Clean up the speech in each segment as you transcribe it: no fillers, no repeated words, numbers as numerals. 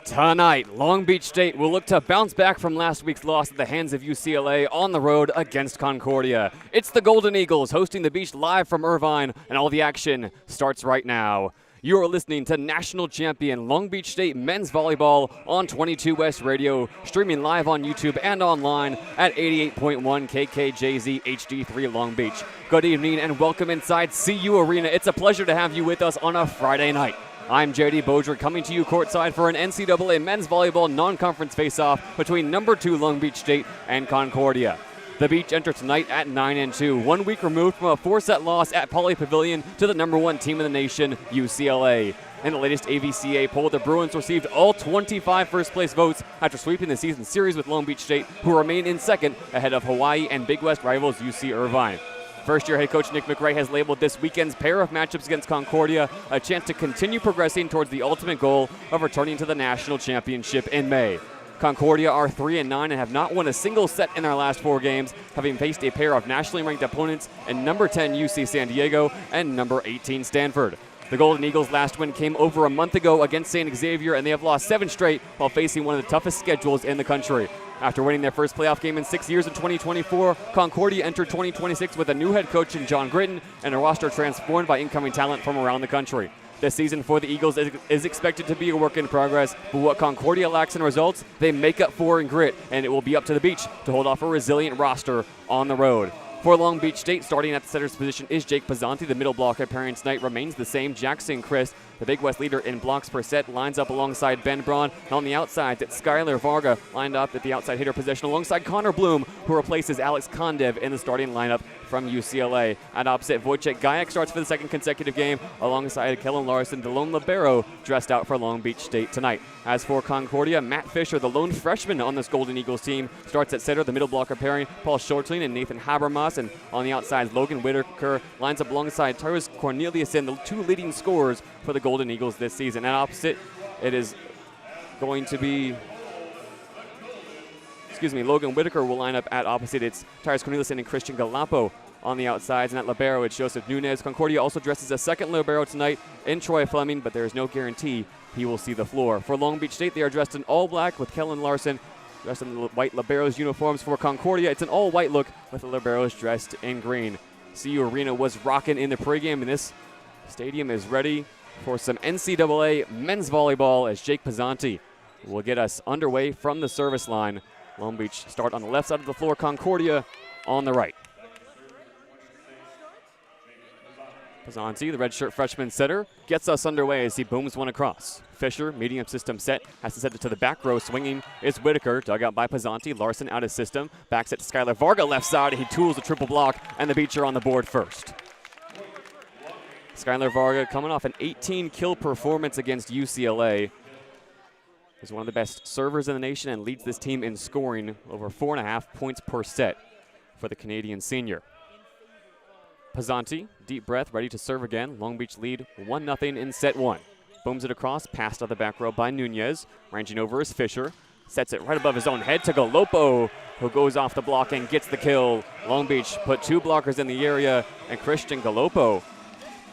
Tonight, Long Beach State will look to bounce back from last week's loss at the hands of UCLA on the road against Concordia. It's the Golden Eagles hosting the Beach live from Irvine, and all the action starts right now. You are listening to national champion Long Beach State men's volleyball on 22 West Radio, streaming live on YouTube and online at 88.1 KKJZ HD3 Long Beach. Good evening and welcome inside CU Arena. It's a pleasure to have you with us on a Friday night. I'm JayDe Beaudry coming to you courtside for an NCAA men's volleyball non-conference face-off between number 2 Long Beach State and Concordia. The Beach enter tonight at 9-2, 1 week removed from a 4-set loss at Pauley Pavilion to the number 1 team in the nation, UCLA. In the latest AVCA poll, the Bruins received all 25 first-place votes after sweeping the season series with Long Beach State, who remain in second ahead of Hawaii and Big West rivals UC Irvine. First-year head coach Nick McRae has labeled this weekend's pair of matchups against Concordia a chance to continue progressing towards the ultimate goal of returning to the national championship in May. Concordia are 3-9 and have not won a single set in their last 4 games, having faced a pair of nationally ranked opponents in number 10 UC San Diego and number 18 Stanford. The Golden Eagles' last win came over a month ago against St. Xavier, and they have lost 7 straight while facing one of the toughest schedules in the country. After winning their first playoff game in 6 years in 2024, Concordia entered 2026 with a new head coach in John Gritton and a roster transformed by incoming talent from around the country. This season for the Eagles is expected to be a work in progress, but what Concordia lacks in results, they make up for in grit, and it will be up to the Beach to hold off a resilient roster on the road. For Long Beach State, starting at the setter's position is Jake Pizzanti. The middle blocker pairing tonight remains the same. Jackson Chris, the Big West leader in blocks per set, lines up alongside Ben Braun. And on the outside, it's Skylar Varga lined up at the outside hitter position alongside Connor Bloom, who replaces Alex Kondev in the starting lineup from UCLA. At opposite, Wojciech Gajek starts for the second consecutive game alongside Kellen Larson, the lone libero, dressed out for Long Beach State tonight. As for Concordia, Matt Fisher, the lone freshman on this Golden Eagles team, starts at center. The middle blocker pairing, Paul Shortling and Nathan Habermas. And on the outside, Logan Whitaker lines up alongside Tyrus Corneliuson, the 2 leading scorers for the Golden Eagles this season. And opposite, it is going to be, Logan Whitaker will line up at opposite. It's Tyrus Corneliuson and Christian Galapo on the outsides. And at libero, it's Joseph Nunez. Concordia also dresses a second libero tonight in Troy Fleming, but there is no guarantee he will see the floor. For Long Beach State, they are dressed in all black with Kellen Larson dressed in the white liberos uniforms. For Concordia, it's an all-white look with the liberos dressed in green. CU Arena was rocking in the pregame, and this stadium is ready for some NCAA men's volleyball as Jake Pizzanti will get us underway from the service line. Long Beach start on the left side of the floor, Concordia on the right. Pizzanti, the redshirt freshman setter, gets us underway as he booms one across. Fisher, medium system set, has to set it to the back row. Swinging is Whitaker, dug out by Pizzanti. Larson out of system, backs it to Skylar Varga left side. He tools a triple block, and the Beach are on the board first. Skylar Varga coming off an 18-kill performance against UCLA. He's one of the best servers in the nation and leads this team in scoring, over 4.5 points per set for the Canadian senior. Pizzanti, deep breath, ready to serve again. Long Beach lead 1-0 in set 1. Booms it across, passed out the back row by Nunez. Ranging over is Fisher. Sets it right above his own head to Galopo, who goes off the block and gets the kill. Long Beach put 2 blockers in the area, and Christian Galopo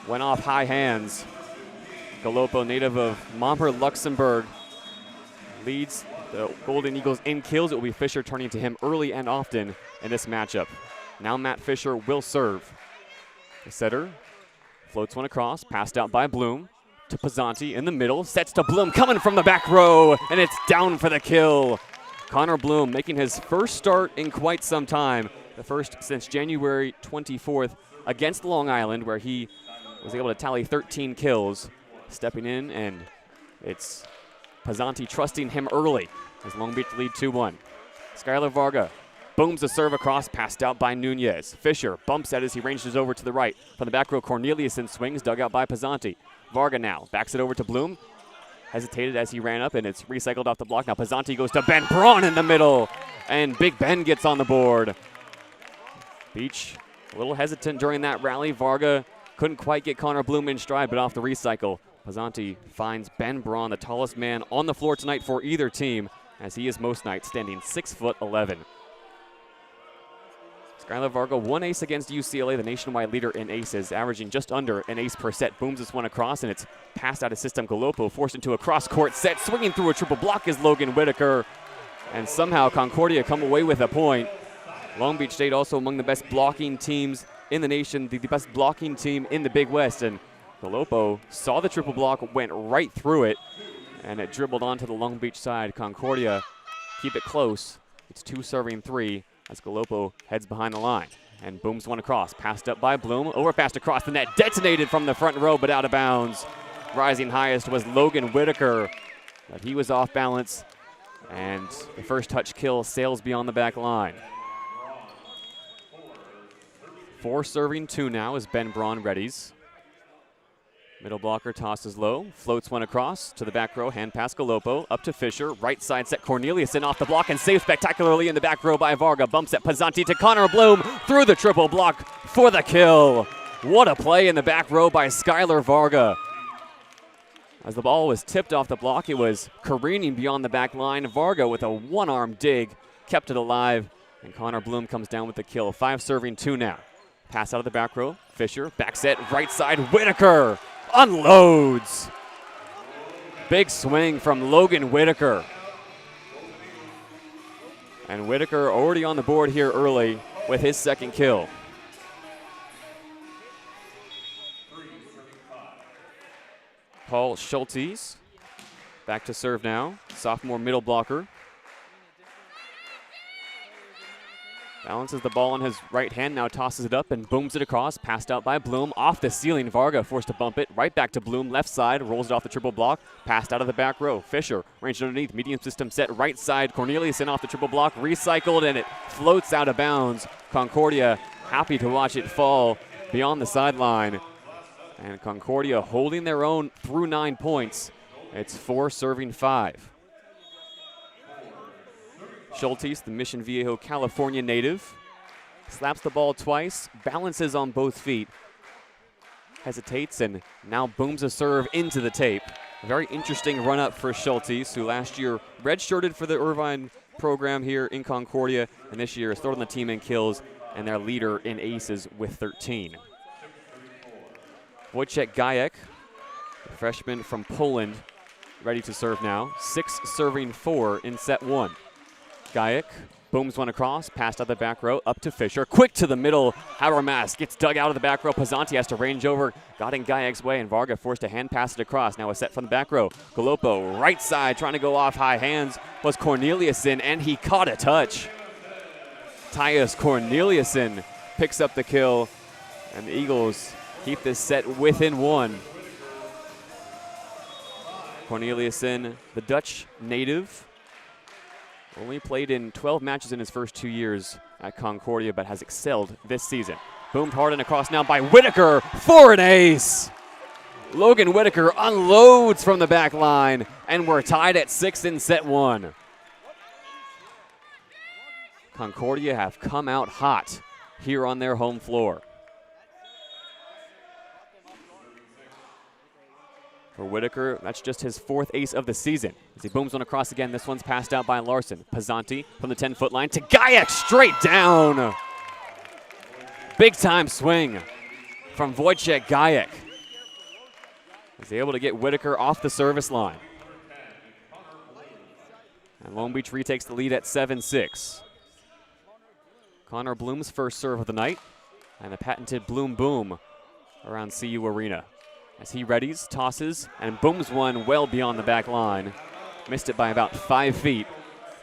went off high hands. Galopo, native of Momper, Luxembourg, leads the Golden Eagles in kills. It will be Fisher turning to him early and often in this matchup. Now Matt Fisher will serve. The setter floats one across, passed out by Bloom to Pizzanti in the middle, sets to Bloom, coming from the back row, and it's down for the kill. Connor Bloom making his first start in quite some time, the first since January 24th against Long Island, where he was able to tally 13 kills. Stepping in, and it's Pizzanti trusting him early as Long Beach lead 2-1. Skylar Varga booms the serve across, passed out by Nunez. Fisher bumps at as he ranges over to the right. From the back row, Corneliuson swings, dug out by Pizzanti. Varga now backs it over to Bloom. Hesitated as he ran up, and it's recycled off the block. Now Pizzanti goes to Ben Braun in the middle, and Big Ben gets on the board. Beach a little hesitant during that rally. Varga couldn't quite get Connor Bloom in stride, but off the recycle, Pizzanti finds Ben Braun, the tallest man on the floor tonight for either team, as he is most nights, standing 6'11". Skylar Varga, one ace against UCLA, the nationwide leader in aces, averaging just under an ace per set. Booms this one across, and it's passed out of system. Galopo forced into a cross-court set. Swinging through a triple block is Logan Whitaker. And somehow Concordia come away with a point. Long Beach State also among the best blocking teams in the nation, the best blocking team in the Big West. And Galopo saw the triple block, went right through it, and it dribbled onto the Long Beach side. Concordia keep it close. It's 2 serving 3 as Galopo heads behind the line. And Booms one across, passed up by Bloom, overpassed across the net, detonated from the front row, but out of bounds. Rising highest was Logan Whitaker, but he was off balance, and the first touch kill sails beyond the back line. 4 serving 2 now as Ben Braun readies. Middle blocker tosses low, floats one across to the back row, hand pass Galopo, up to Fisher, right side set Corneliuson off the block and saved spectacularly in the back row by Varga. Bumps at Pizzanti to Connor Bloom through the triple block for the kill. What a play in the back row by Skylar Varga. As the ball was tipped off the block, it was careening beyond the back line. Varga with a one-arm dig kept it alive, and Connor Bloom comes down with the kill. 5 serving 2 now. Pass out of the back row, Fisher, back set, right side, Whitaker unloads. Big swing from Logan Whitaker. And Whitaker already on the board here early with his second kill. Paul Schultes back to serve now, sophomore middle blocker. Balances the ball in his right hand, now tosses it up and booms it across. Passed out by Bloom, off the ceiling. Varga forced to bump it, right back to Bloom, left side, rolls it off the triple block. Passed out of the back row. Fisher, ranged underneath, medium system set, right side. Corneliuson off the triple block, recycled, and it floats out of bounds. Concordia happy to watch it fall beyond the sideline. And Concordia holding their own through 9 points. It's 4 serving 5. Schultes, the Mission Viejo, California native, slaps the ball twice, balances on both feet, hesitates, and now booms a serve into the tape. A very interesting run-up for Schultes, who last year redshirted for the Irvine program here in Concordia, and this year is third on the team in kills and their leader in aces with 13. Wojciech Gajek, the freshman from Poland, ready to serve now. 6 serving 4 in set 1. Gajek booms one across, passed out the back row, up to Fisher. Quick to the middle, Habermas gets dug out of the back row. Pizzanti has to range over, got in Gajek's way, and Varga forced to hand pass it across. Now a set from the back row. Galopo, right side, trying to go off high hands, was Corneliuson, and he caught a touch. Tyus Corneliuson picks up the kill, and the Eagles keep this set within 1. Corneliuson, the Dutch native, only played in 12 matches in his first 2 years at Concordia, but has excelled this season. Boomed hard and across now by Whitaker for an ace. Logan Whitaker unloads from the back line, and we're tied at 6 in set 1. Concordia have come out hot here on their home floor. For Whitaker, that's just his 4th ace of the season. As he booms one across again, this one's passed out by Larson. Pizzanti from the 10-foot line to Gajek, straight down. Big time swing from Wojciech Gajek. He's able to get Whitaker off the service line. And Long Beach retakes the lead at 7-6. Connor Bloom's first serve of the night, and the patented Bloom boom around CU Arena. As he readies, tosses, and booms one well beyond the back line. Missed it by about 5 feet,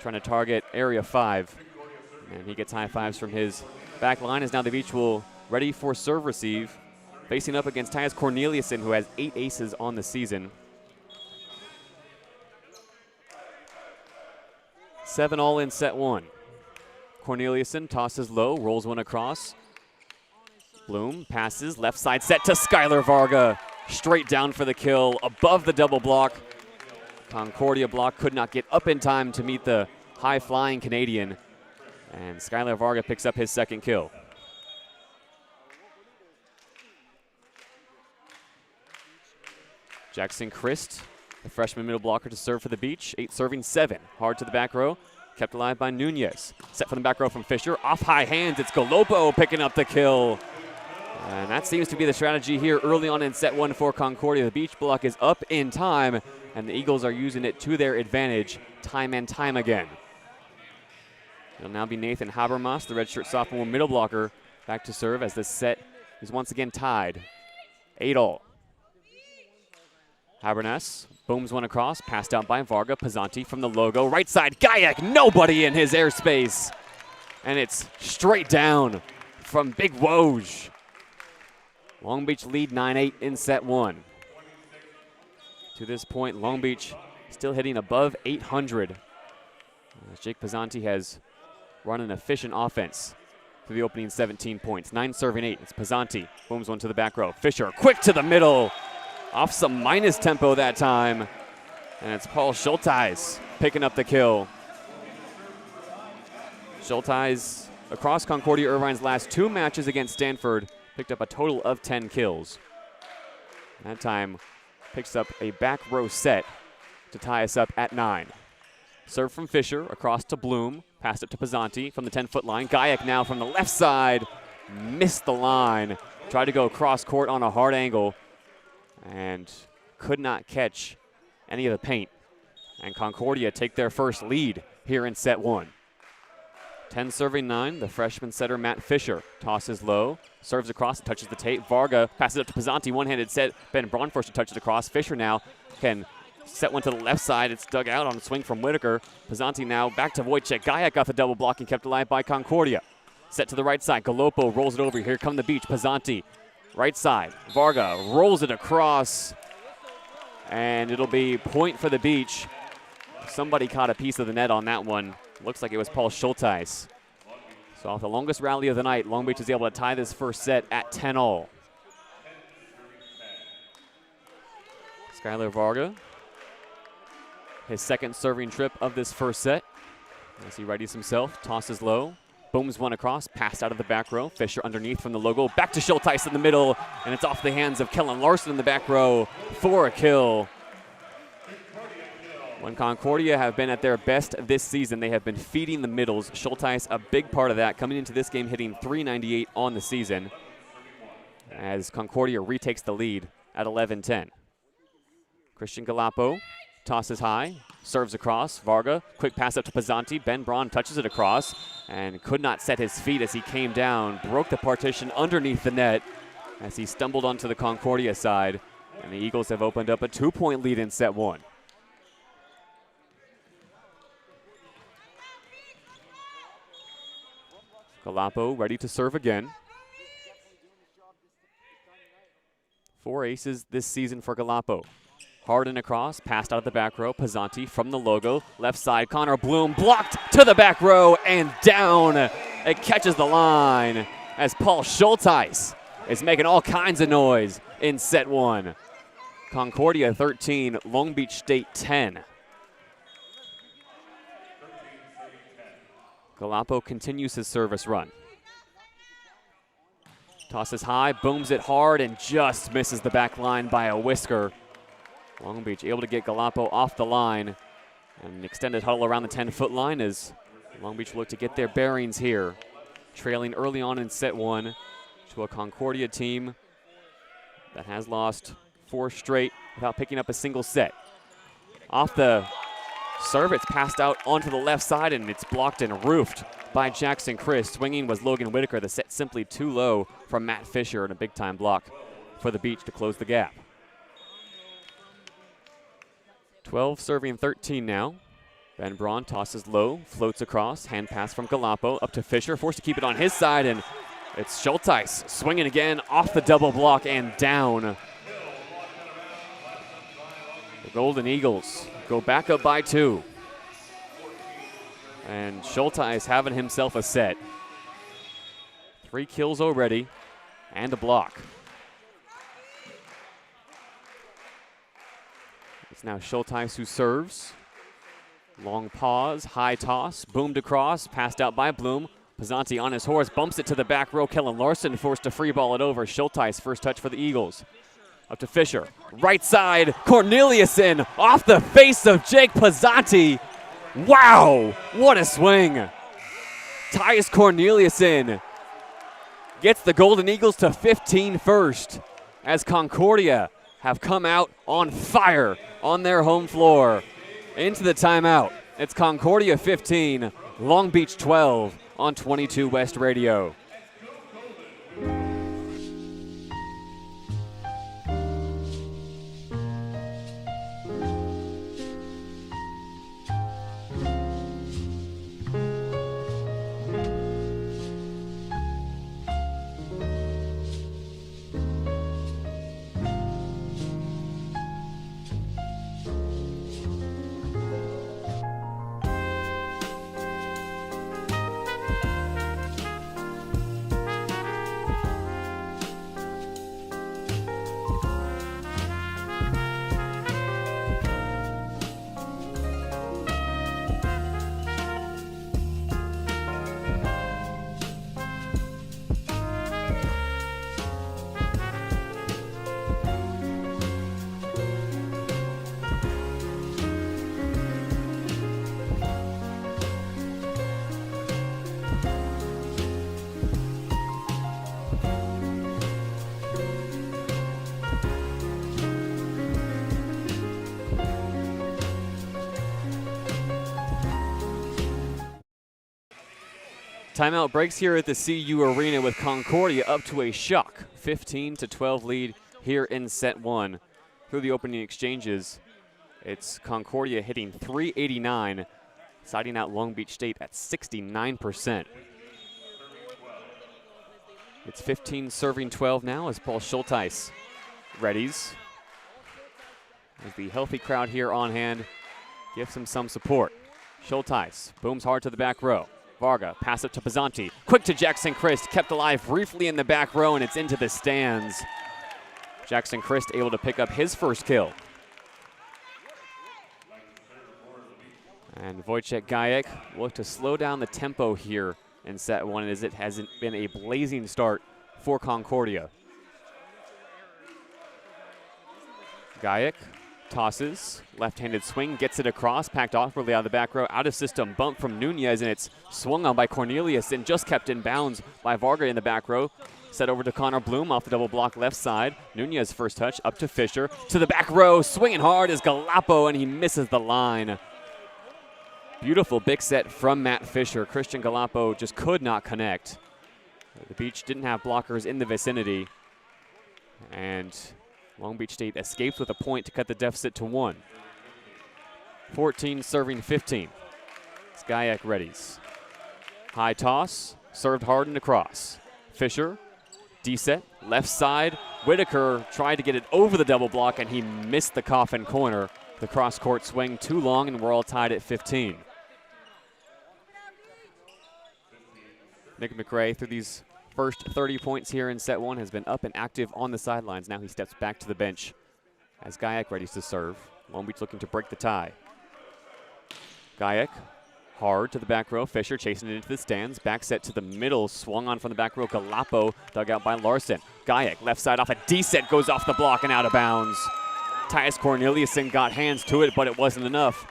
trying to target area 5. And he gets high fives from his back line as now the Beach will ready for serve receive. Facing up against Tyus Corneliuson, who has 8 aces on the season. 7 all in set 1. Corneliuson tosses low, rolls one across. Bloom passes, left side set to Skylar Varga. Straight down for the kill, above the double block. Concordia block could not get up in time to meet the high-flying Canadian. And Skylar Varga picks up his second kill. Jackson Christ, the freshman middle blocker to serve for the Beach. 8 serving 7. Hard to the back row. kept alive by Nunez. Set from the back row from Fisher. Off high hands, it's Galopo picking up the kill. And that seems to be the strategy here early on in set one for Concordia. The beach block is up in time, and the Eagles are using it to their advantage time and time again. It'll now be Nathan Habermas, the redshirt sophomore middle blocker, back to serve as this set is once again tied. 8-all. Habermas booms one across, passed out by Varga. Pizzanti from the logo. Right side, Gayak, nobody in his airspace. And it's straight down from Big Woj. Long Beach lead 9-8 in set one. To this point, Long Beach still hitting above 800. As Jake Pizzanti has run an efficient offense for the opening 17 points. 9 serving 8. It's Pizzanti. Booms one to the back row. Fisher quick to the middle. Off some minus tempo that time. And it's Paul Schulteis picking up the kill. Schulteis, across Concordia Irvine's last 2 matches against Stanford, picked up a total of 10 kills. That time picks up a back row set to tie us up at 9. Serve from Fisher, across to Bloom. Passed it to Pizzanti from the 10-foot line. Gayak now from the left side. Missed the line. Tried to go cross court on a hard angle and could not catch any of the paint. And Concordia take their first lead here in set one. 10 serving 9, the freshman setter Matt Fisher tosses low, serves across, touches the tape. Varga passes it up to Pizzanti, one-handed set. Ben Braun forced to touch it across. Fisher now can set one to the left side. It's dug out on a swing from Whitaker. Pizzanti now back to Wojciech. Gayak got the double block and kept alive by Concordia. Set to the right side. Galopo rolls it over. Here come the beach. Pizzanti, right side. Varga rolls it across, and it'll be point for the beach. Somebody caught a piece of the net on that one. Looks like it was Paul Schulteis. So off the longest rally of the night, Long Beach is able to tie this first set at 10-all. Skylar Varga, his second serving trip of this first set. As he readies himself, tosses low, booms one across, passed out of the back row. Fisher underneath from the logo, back to Schulteis in the middle, and it's off the hands of Kellen Larson in the back row for a kill. When Concordia have been at their best this season, they have been feeding the middles. Schulteis, a big part of that, coming into this game hitting .398 on the season as Concordia retakes the lead at 11-10. Christian Galapo tosses high, serves across. Varga, quick pass up to Pizzanti. Ben Braun touches it across and could not set his feet as he came down, broke the partition underneath the net as he stumbled onto the Concordia side. And the Eagles have opened up a 2-point lead in set one. Galapo ready to serve again. 4 aces this season for Galapo. Harden across, passed out of the back row. Pizzanti from the logo. Left side, Connor Bloom blocked to the back row and down. It catches the line as Paul Schulteis is making all kinds of noise in set one. Concordia 13, Long Beach State 10. Galapo continues his service run. Tosses high, booms it hard, and just misses the back line by a whisker. Long Beach able to get Galapo off the line. And an extended huddle around the 10-foot line as Long Beach look to get their bearings here. Trailing early on in set one to a Concordia team that has lost 4 straight without picking up a single set. Off the serve, it's passed out onto the left side, and it's blocked and roofed by Jackson Chris. Swinging was Logan Whitaker. The set simply too low from Matt Fisher, and a big-time block for the Beach to close the gap. 12 serving 13 now. Ben Braun tosses low, floats across, hand pass from Galapo up to Fisher, forced to keep it on his side, and it's Schulteis swinging again off the double block and down. The Golden Eagles go back up by 2. And Schulteis having himself a set. 3 kills already and a block. It's now Schulteis who serves. Long pause, high toss, boomed across, passed out by Bloom. Pizzanti on his horse, bumps it to the back row. Kellen Larson forced to free ball it over. Schulteis first touch for the Eagles. Up to Fisher, right side, Corneliuson off the face of Jake Pizzanti. Wow, what a swing. Tyus Corneliuson gets the Golden Eagles to 15 first as Concordia have come out on fire on their home floor. Into the timeout. It's Concordia 15, Long Beach 12 on 22 West Radio. Timeout breaks here at the CU Arena with Concordia up to a shock 15-12 lead here in set one. Through the opening exchanges, it's Concordia hitting .389, siding out Long Beach State at 69%. It's 15 serving 12 now as Paul Schulteis readies. As the healthy crowd here on hand gives him some support. Schulteis booms hard to the back row. Varga, pass it to Pizzanti. Quick to Jackson Christ, kept alive briefly in the back row, and it's into the stands. Jackson Christ able to pick up his first kill. And Wojciech Gajek look to slow down the tempo here in set one, as it hasn't been a blazing start for Concordia. Gajek tosses, left-handed swing, gets it across, packed awkwardly out of the back row, out of system, bump from Nunez, and it's swung on by Cornelius and just kept in bounds by Varga in the back row. Set over to Connor Bloom off the double block left side. Nunez first touch, up to Fisher, to the back row, swinging hard is Galapo, and he misses the line. Beautiful big set from Matt Fisher. Christian Galapo just could not connect. The Beach didn't have blockers in the vicinity, and Long Beach State escapes with a point to cut the deficit to 1. 14 serving 15. It's Gajek readies. High toss, served hard and across. Fisher, D-set, left side. Whitaker tried to get it over the double block, and he missed the coffin corner. The cross-court swing too long, and we're all tied at 15. Nick McRae, through these first 30 points here in set one, has been up and active on the sidelines. Now he steps back to the bench as Gajek readies to serve. Long Beach looking to break the tie. Gajek hard to the back row. Fisher chasing it into the stands. Back set to the middle. Swung on from the back row. Galapo dug out by Larson. Gajek left side off a D-set, goes off the block and out of bounds. Tyus Corneliuson got hands to it, but it wasn't enough.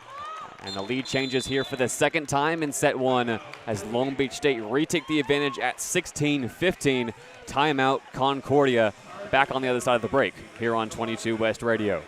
And the lead changes here for the second time in set one as Long Beach State retake the advantage at 16-15. Timeout Concordia. Back on the other side of the break here on 22 West Radio.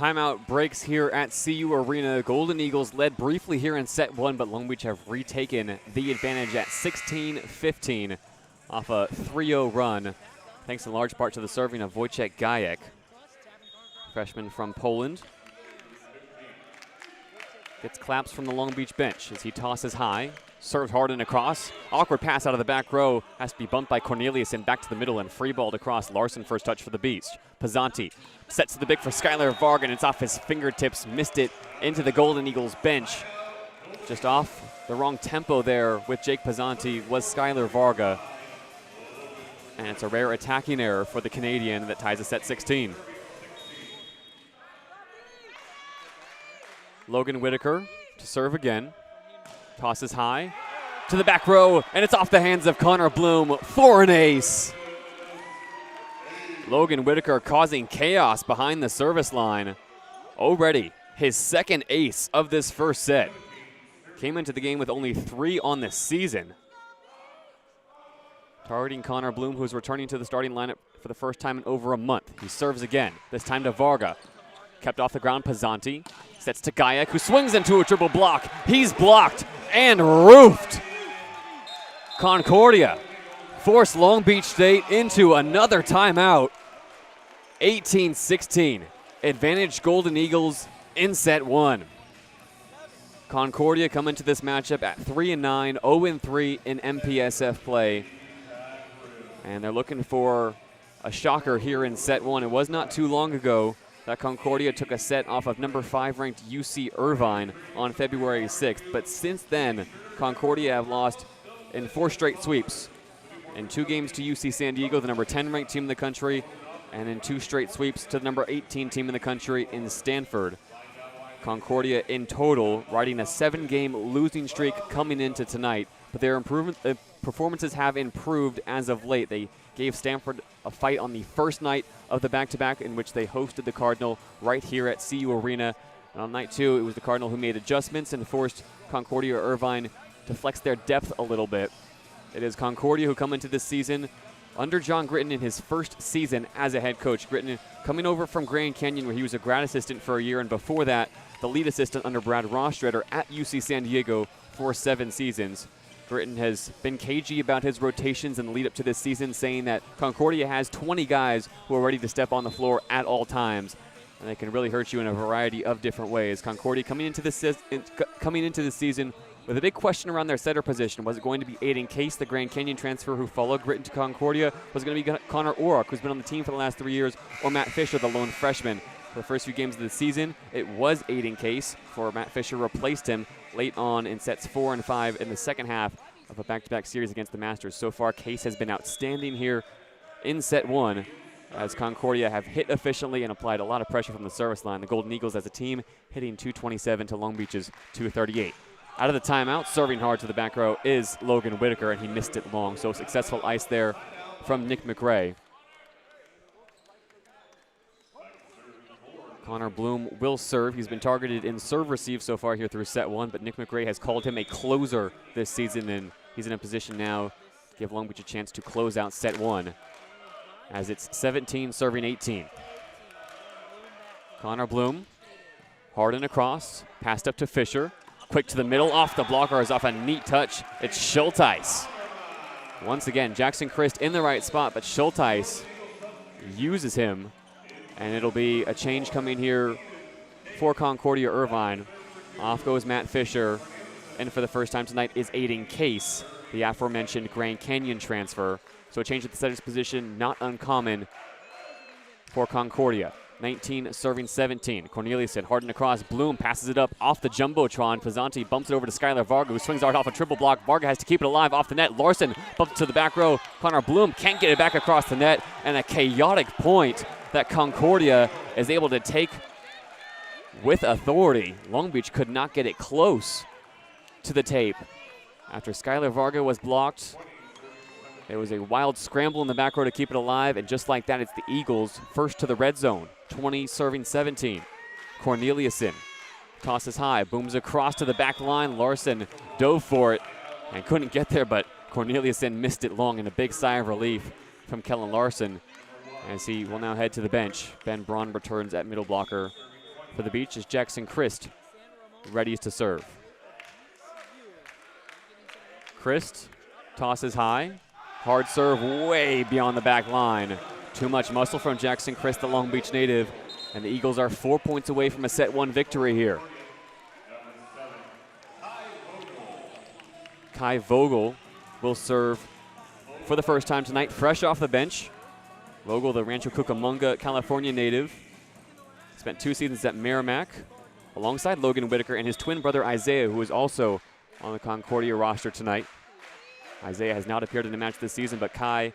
Timeout breaks here at CU Arena. Golden Eagles led briefly here in set one, but Long Beach have retaken the advantage at 16-15 off a 3-0 run, thanks in large part to the serving of Wojciech Gajek, freshman from Poland. Gets claps from the Long Beach bench as he tosses high, serves hard and across. Awkward pass out of the back row, has to be bumped by Cornelius and back to the middle and free balled across. Larson first touch for the Beast. Pizzanti sets to the big for Skylar Varga, and it's off his fingertips, missed it into the Golden Eagles bench. Just off the wrong tempo there with Jake Pizzanti was Skylar Varga. And it's a rare attacking error for the Canadian that ties us at 16. Logan Whitaker to serve again. Tosses high to the back row, and it's off the hands of Connor Bloom for an ace. Logan Whitaker causing chaos behind the service line. Already his second ace of this first set. Came into the game with only 3 on the season. Targeting Connor Bloom, who's returning to the starting lineup for the first time in over a month. He serves again, this time to Varga. Kept off the ground, Pizzanti. Sets to Gajek, who swings into a triple block. He's blocked and roofed. Concordia forced Long Beach State into another timeout. 18-16. Advantage Golden Eagles in set one. Concordia come into this matchup at 3-9, 0-3 in MPSF play. And they're looking for a shocker here in set one. It was not too long ago that Concordia took a set off of number 5 ranked UC Irvine on February 6th. But since then, Concordia have lost in 4 straight sweeps. In 2 games to UC San Diego, the number 10 ranked team in the country, and in 2 straight sweeps to the number 18 team in the country in Stanford. Concordia in total riding a 7-game losing streak coming into tonight, but their performances have improved as of late. They gave Stanford a fight on the first night of the back-to-back in which they hosted the Cardinal right here at CU Arena. And on night 2, it was the Cardinal who made adjustments and forced Concordia or Irvine to flex their depth a little bit. It is Concordia who come into this season under John Gritton in his first season as a head coach. Gritton coming over from Grand Canyon, where he was a grad assistant for a year, and before that, the lead assistant under Brad Rostrader at UC San Diego for 7 seasons. Gritton has been cagey about his rotations in the lead up to this season, saying that Concordia has 20 guys who are ready to step on the floor at all times, and they can really hurt you in a variety of different ways. Concordia coming into this season with a big question around their setter position. Was it going to be Aiden Case, the Grand Canyon transfer who followed Gritton to Concordia? Was it going to be Connor Orrock, who's been on the team for the last 3 years, or Matt Fisher, the lone freshman? For the first few games of the season, it was Aiden Case, for Matt Fisher replaced him late on in sets 4 and 5 in the second half of a back-to-back series against the Masters. So far, Case has been outstanding here in set 1, as Concordia have hit efficiently and applied a lot of pressure from the service line. The Golden Eagles as a team hitting 227 to Long Beach's 238. Out of the timeout, serving hard to the back row is Logan Whitaker, and he missed it long. So successful ice there from Nick McRae. Connor Bloom will serve. He's been targeted in serve-receive so far here through set 1, but Nick McRae has called him a closer this season, and he's in a position now to give Long Beach a chance to close out set 1, as it's 17 serving 18. Connor Bloom, hard and across, passed up to Fisher. Quick to the middle, off the blocker, is off a neat touch. It's Schulteis. Once again, Jackson Christ in the right spot, but Schulteis uses him. And it'll be a change coming here for Concordia Irvine. Off goes Matt Fisher. And for the first time tonight is Aiden Case, the aforementioned Grand Canyon transfer. So a change at the setter's position, not uncommon for Concordia. 19 serving 17. Corneliuson hard and across. Bloom passes it up off the Jumbotron. Pizzanti bumps it over to Skylar Varga, who swings hard off a triple block. Varga has to keep it alive off the net. Larson bumps it to the back row. Connor Bloom can't get it back across the net. And a chaotic point that Concordia is able to take with authority. Long Beach could not get it close to the tape. After Skylar Varga was blocked, there was a wild scramble in the back row to keep it alive, and just like that, it's the Eagles first to the red zone. 20 serving 17. Corneliuson tosses high, booms across to the back line. Larson dove for it and couldn't get there, but Corneliuson missed it long, and a big sigh of relief from Kellen Larson as he will now head to the bench. Ben Braun returns at middle blocker For the Beach is Jackson Christ, ready to serve. Christ tosses high. Hard serve way beyond the back line. Too much muscle from Jackson Christ, the Long Beach native. And the Eagles are 4 points away from a set 1 victory here. Kai Vogel will serve for the first time tonight, fresh off the bench. Vogel, the Rancho Cucamonga, California native. Spent 2 seasons at Merrimack alongside Logan Whitaker and his twin brother Isaiah, who is also on the Concordia roster tonight. Isaiah has not appeared in a match this season, but Kai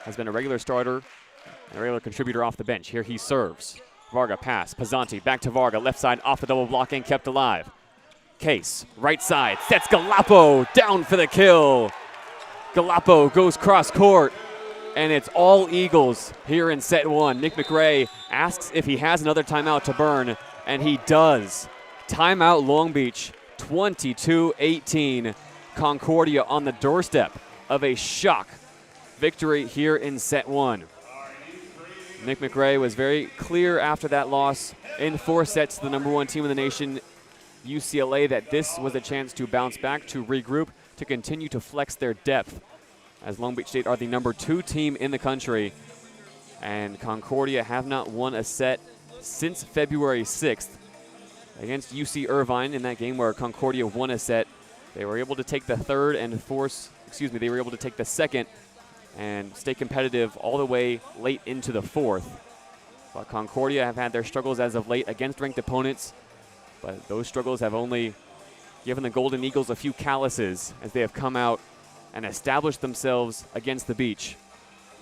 has been a regular starter and a regular contributor off the bench. Here he serves. Varga pass, Pizzanti back to Varga, left side off the double block and kept alive. Case, right side, sets Galapo down for the kill. Galapo goes cross court, and it's all Eagles here in set 1. Nick McRae asks if he has another timeout to burn, and he does. Timeout Long Beach, 22-18. Concordia on the doorstep of a shock victory here in set 1. Nick McRae was very clear after that loss in 4 sets to the #1 team in the nation, UCLA, that this was a chance to bounce back, to regroup, to continue to flex their depth, as Long Beach State are the #2 team in the country. And Concordia have not won a set since February 6th against UC Irvine. In that game where Concordia won a set, they were able to take the they were able to take the second and stay competitive all the way late into the 4th. But Concordia have had their struggles as of late against ranked opponents, but those struggles have only given the Golden Eagles a few calluses as they have come out and established themselves against the Beach.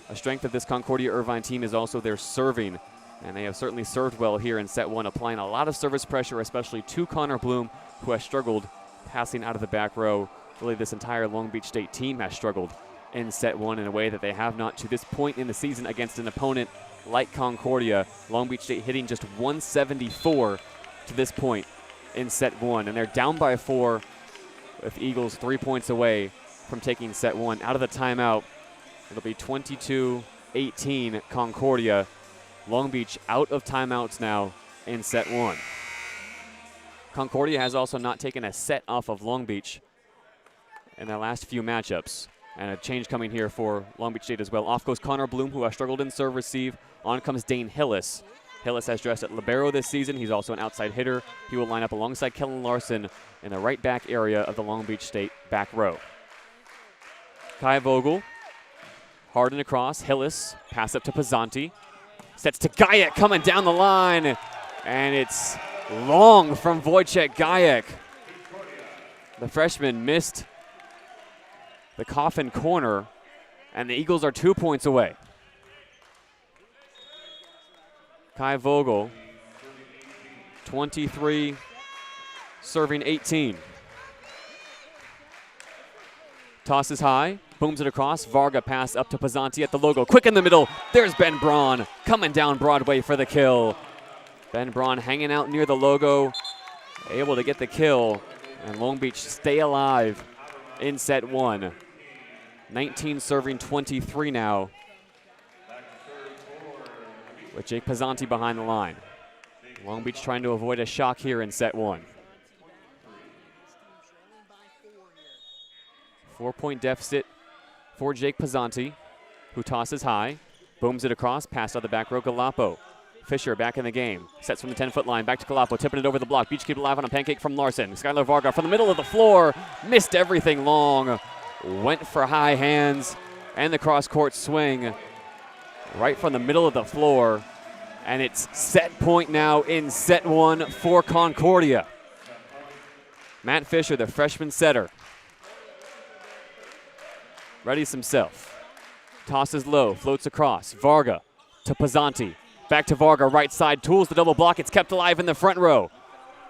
A strength of this Concordia Irvine team is also their serving, and they have certainly served well here in set 1, applying a lot of service pressure, especially to Connor Bloom, who has struggled passing out of the back row. Really, this entire Long Beach State team has struggled in set 1 in a way that they have not to this point in the season against an opponent like Concordia. Long Beach State hitting just 174 to this point in set 1, and they're down by 4 with Eagles 3 points away from taking set 1. Out of the timeout, it'll be 22-18 Concordia. Long Beach out of timeouts now in set 1. Concordia has also not taken a set off of Long Beach in their last few matchups. And a change coming here for Long Beach State as well. Off goes Connor Bloom, who has struggled in serve receive. On comes Dane Hillis. Hillis has dressed at libero this season. He's also an outside hitter. He will line up alongside Kellen Larson in the right back area of the Long Beach State back row. Kai Vogel, hard and across. Hillis, pass up to Pizzanti. Sets to Gajek coming down the line. And it's long from Wojciech Gajek. The freshman missed the coffin corner, and the Eagles are 2 points away. Kai Vogel, 23, serving 18. Tosses high, booms it across. Varga pass up to Pizzanti at the logo. Quick in the middle. There's Ben Braun coming down Broadway for the kill. Ben Braun hanging out near the logo, able to get the kill, and Long Beach stay alive in set 1. 19 serving 23 now, with Jake Pizzanti behind the line. Long Beach trying to avoid a shock here in set 1. 4-point deficit for Jake Pizzanti, who tosses high, booms it across, pass out the back row. Galapo. Fisher back in the game. Sets from the 10-foot line. Back to Galapo, tipping it over the block. Beach keep it alive on a pancake from Larson. Skylar Varga from the middle of the floor. Missed everything long. Went for high hands. And the cross-court swing right from the middle of the floor. And it's set point now in set 1 for Concordia. Matt Fisher, the freshman setter, readies himself. Tosses low, floats across. Varga to Pizzanti. Back to Varga, right side, tools the double block. It's kept alive in the front row.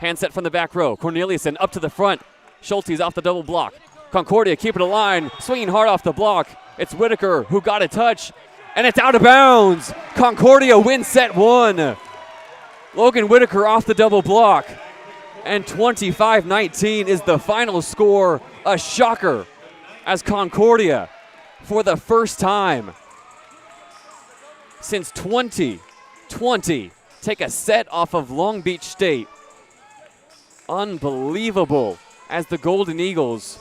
Hand set from the back row. Corneliuson up to the front. Schulte's off the double block. Concordia keeping a line, swinging hard off the block. It's Whitaker who got a touch, and it's out of bounds. Concordia wins set 1. Logan Whitaker off the double block, and 25-19 is the final score. A shocker as Concordia, for the first time since 2020, take a set off of Long Beach State. Unbelievable, as the Golden Eagles,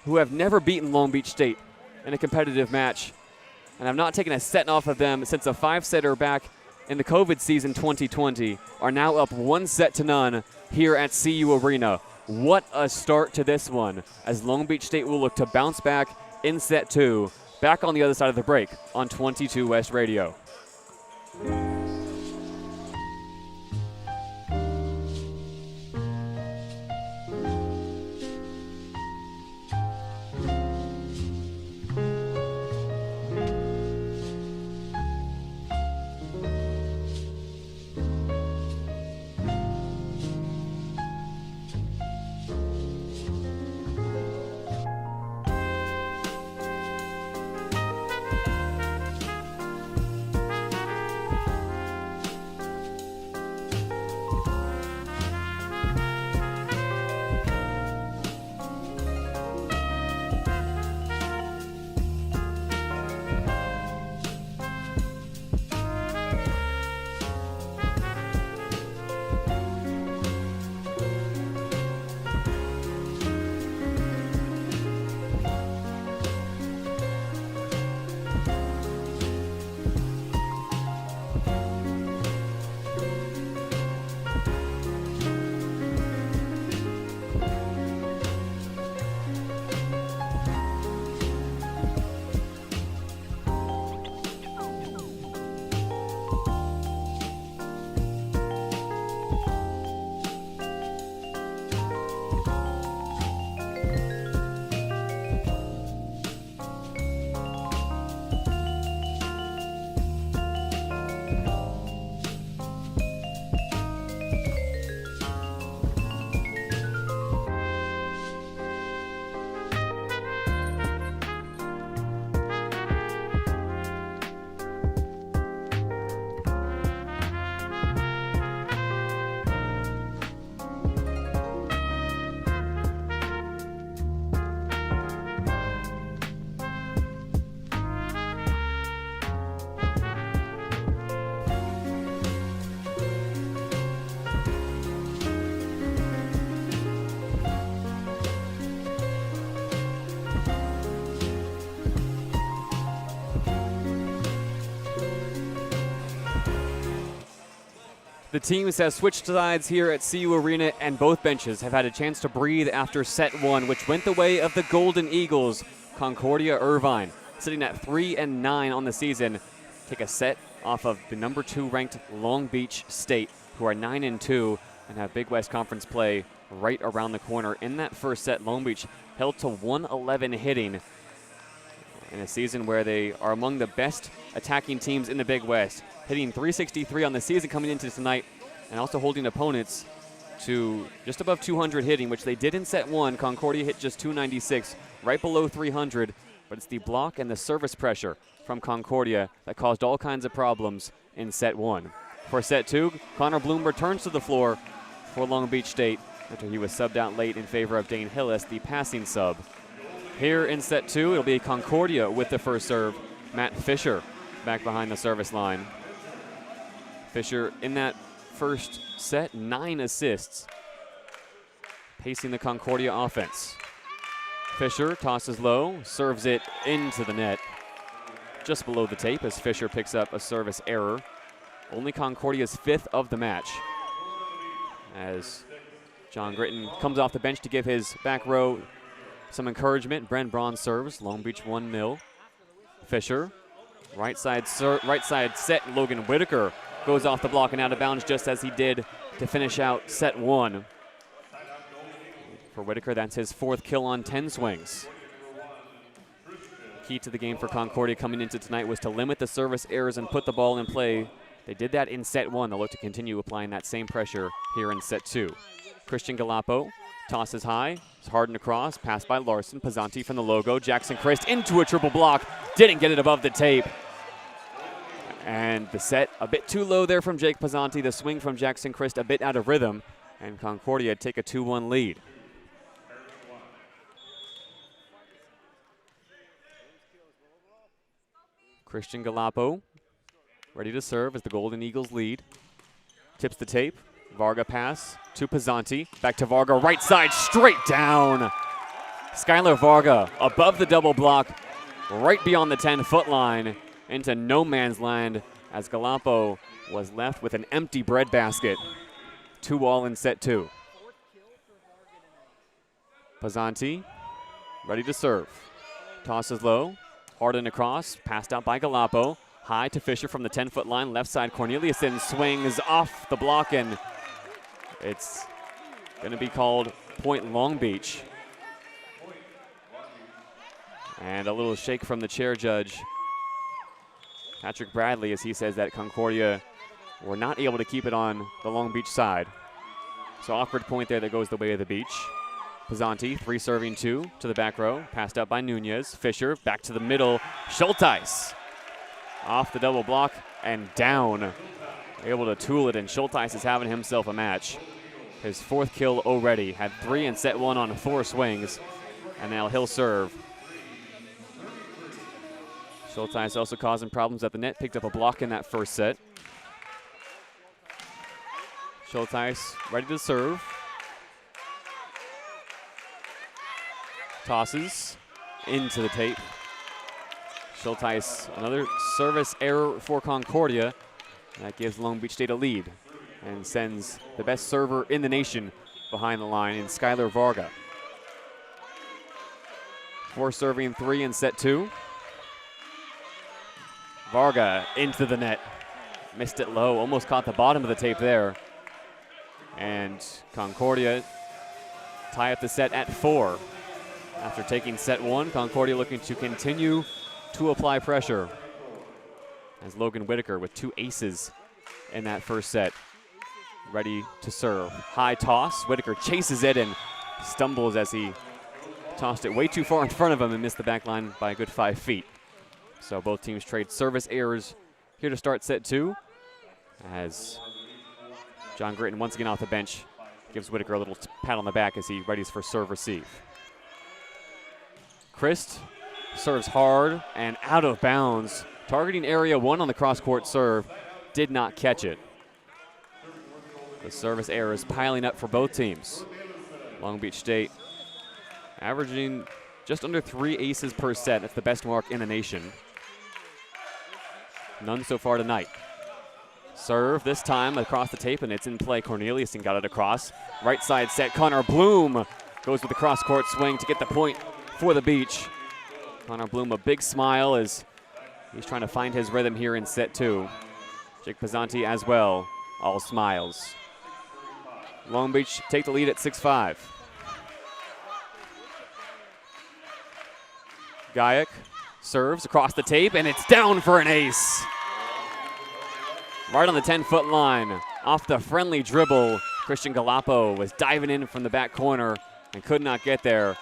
who have never beaten Long Beach State in a competitive match and have not taken a set off of them since a 5-setter back in the COVID season 2020, are now up 1-0 here at CU Arena. What a start to this one, as Long Beach State will look to bounce back in set 2. Back on the other side of the break on 22 West Radio. The teams have switched sides here at CU Arena, and both benches have had a chance to breathe after set 1, which went the way of the Golden Eagles. Concordia Irvine, sitting at 3-9 on the season, take a set off of the number 2 ranked Long Beach State, who are 9-2 and have Big West Conference play right around the corner. In that first set, Long Beach held to 111 hitting in a season where they are among the best attacking teams in the Big West, hitting 363 on the season coming into tonight, and also holding opponents to just above 200 hitting, which they did in set 1. Concordia hit just 296, right below 300, but it's the block and the service pressure from Concordia that caused all kinds of problems in set 1. For set 2, Connor Bloom returns to the floor for Long Beach State after he was subbed out late in favor of Dane Hillis, the passing sub. Here in set 2, it'll be Concordia with the first serve. Matt Fisher back behind the service line. Fisher in that first set, 9 assists, pacing the Concordia offense. Fisher tosses low, serves it into the net, just below the tape as Fisher picks up a service error. Only Concordia's 5th of the match, as John Gritton comes off the bench to give his back row some encouragement. Bren Braun serves. Long Beach 1-0. Fisher, right side set. Logan Whitaker goes off the block and out of bounds, just as he did to finish out set 1. For Whitaker, that's his 4th kill on 10 swings. Key to the game for Concordia coming into tonight was to limit the service errors and put the ball in play. They did that in set 1. They'll look to continue applying that same pressure here in set 2. Christian Galapo tosses high. It's hardened across. Pass by Larson. Pizzanti from the logo. Jackson Christ into a triple block. Didn't get it above the tape. And the set a bit too low there from Jake Pizzanti. The swing from Jackson Christ a bit out of rhythm. And Concordia take a 2-1 lead. Christian Galapo Ready to serve as the Golden Eagles lead. Tips the tape. Varga pass to Pizzanti. Back to Varga, right side, straight down. Skylar Varga above the double block, right beyond the 10-foot line, into no man's land as Galappo was left with an empty breadbasket. 2-all in set 2. Pizzanti ready to serve. Tosses low, hard and across, passed out by Galappo. High to Fisher from the 10-foot line, left side. Corneliuson swings off the block, and it's going to be called point Long Beach. And a little shake from the chair judge, Patrick Bradley, as he says that Concordia were not able to keep it on the Long Beach side. So awkward point there that goes the way of the beach. Pizzanti, 3 serving 2 to the back row, passed out by Nunez. Fisher back to the middle. Schulteis off the double block and down. Able to tool it, and Schulteis is having himself a match. His 4th kill already. Had 3 in set 1 on 4 swings, and now he'll serve. Schulteis also causing problems at the net. Picked up a block in that first set. Schulteis ready to serve. Tosses into the tape. Schulteis, another service error for Concordia. That gives Long Beach State a lead and sends the best server in the nation behind the line in Skylar Varga. 4 serving 3 in set 2. Varga into the net. Missed it low, almost caught the bottom of the tape there. And Concordia tie up the set at 4. After taking set 1, Concordia looking to continue to apply pressure. As Logan Whitaker with 2 aces in that first set, ready to serve. High toss, Whitaker chases it and stumbles as he tossed it way too far in front of him and missed the back line by a good 5 feet. So both teams trade service errors here to start set 2, as John Gritton once again off the bench gives Whitaker a little pat on the back as he readies for serve receive. Christ serves hard and out of bounds, targeting area 1 on the cross-court serve, did not catch it. The service errors piling up for both teams. Long Beach State averaging just under 3 aces per set. That's the best mark in the nation. None so far tonight. Serve this time across the tape, and it's in play. Corneliuson got it across. Right side set, Connor Bloom goes with the cross-court swing to get the point for the Beach. Connor Bloom, a big smile as he's trying to find his rhythm here in set 2. Jake Pizzanti as well, all smiles. Long Beach take the lead at 6-5. Gayak serves across the tape, and it's down for an ace. Right on the 10-foot line, off the friendly dribble, Christian Galappo was diving in from the back corner and could not get there.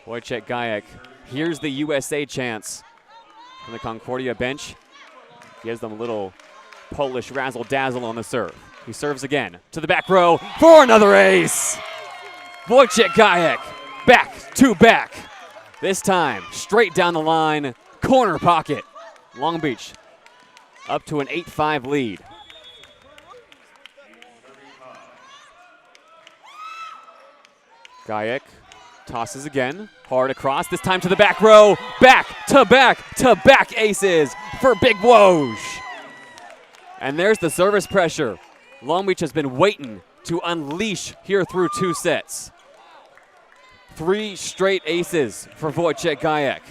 Wojciech Gayak here's the USA chance from the Concordia bench. Gives them a little Polish razzle-dazzle on the serve. He serves again to the back row for another ace. Wojciech Gayak back to back. This time straight down the line, corner pocket. Long Beach up to an 8-5 lead. Gayak tosses again, hard across, this time to the back row. Back to back aces for Big Woj. And there's the service pressure Long Beach has been waiting to unleash here through 2 sets. 3 straight aces for Wojciech Gayak.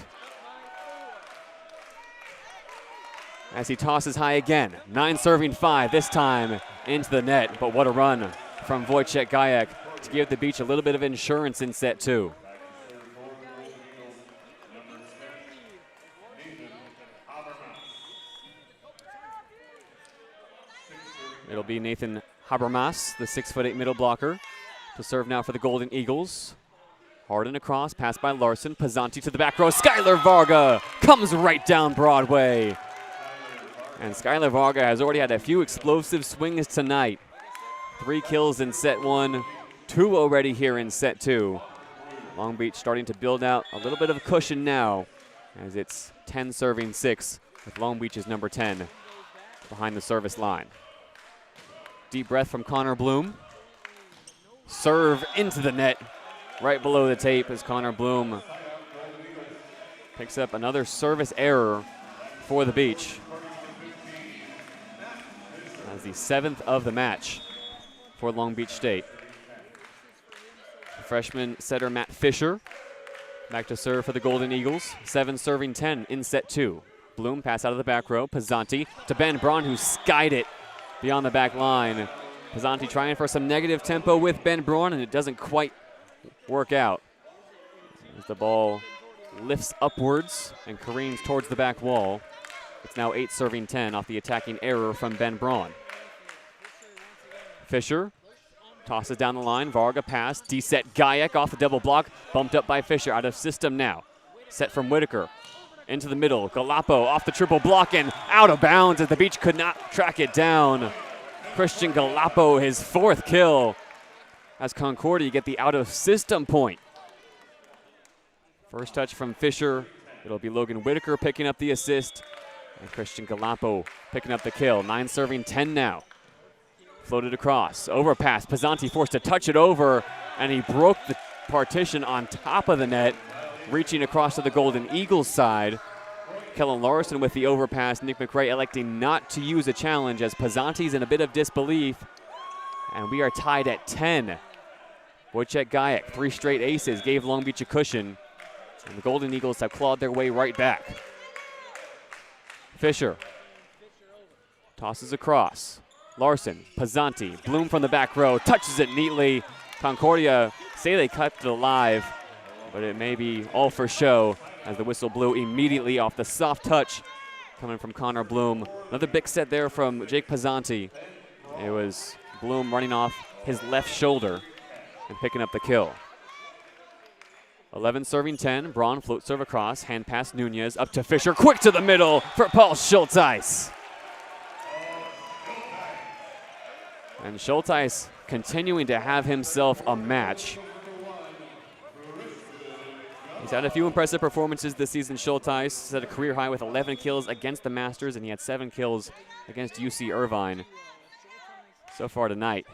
As he tosses high again, 9 serving 5, this time into the net. But what a run from Wojciech Gayak to give the Beach a little bit of insurance in set 2. It'll be Nathan Habermas, the 6'8" middle blocker, to serve now for the Golden Eagles. Harden across, pass by Larson, Pizzanti to the back row. Skylar Varga comes right down Broadway. And Skylar Varga has already had a few explosive swings tonight. 3 kills in set 1, 2 already here in set 2. Long Beach starting to build out a little bit of a cushion now, as it's 10 serving 6 with Long Beach's number 10, behind the service line. Deep breath from Connor Bloom. Serve into the net, right below the tape as Connor Bloom picks up another service error for the Beach. That's the 7th of the match for Long Beach State. Freshman setter Matt Fisher back to serve for the Golden Eagles. 7 serving 10 in set 2. Bloom pass out of the back row. Pizzanti to Ben Braun, who skied it beyond the back line. Pizzanti trying for some negative tempo with Ben Braun, and it doesn't quite work out. As the ball lifts upwards and careens towards the back wall. It's now 8 serving 10 off the attacking error from Ben Braun. Fisher tosses down the line. Varga pass. D-set Gajek off the double block. Bumped up by Fisher. Out of system now. Set from Whitaker. Into the middle. Galapo off the triple block and out of bounds as the Beach could not track it down. Christian Galapo, his 4th kill. As Concordia get the out of system point. First touch from Fisher. It'll be Logan Whitaker picking up the assist. And Christian Galapo picking up the kill. 9 serving 10 now. Floated across. Overpass. Pizzanti forced to touch it over. And he broke the partition on top of the net. Reaching across to the Golden Eagles side. Kellen Larson with the overpass. Nick McRae electing not to use a challenge as Pizzanti's in a bit of disbelief. And we are tied at 10. Wojciech Gajek, 3 straight aces, gave Long Beach a cushion. And the Golden Eagles have clawed their way right back. Fisher tosses across. Larson, Pizzanti, Bloom from the back row, touches it neatly. Concordia say they kept it alive, but it may be all for show as the whistle blew immediately off the soft touch coming from Connor Bloom. Another big set there from Jake Pizzanti. It was Bloom running off his left shoulder and picking up the kill. 11 serving 10. Braun float serve across. Hand pass Nunez up to Fisher. Quick to the middle for Paul Schulteis. And Schulteis continuing to have himself a match. He's had a few impressive performances this season. Schulteis set a career high with 11 kills against the Masters, and he had 7 kills against UC Irvine. So far tonight,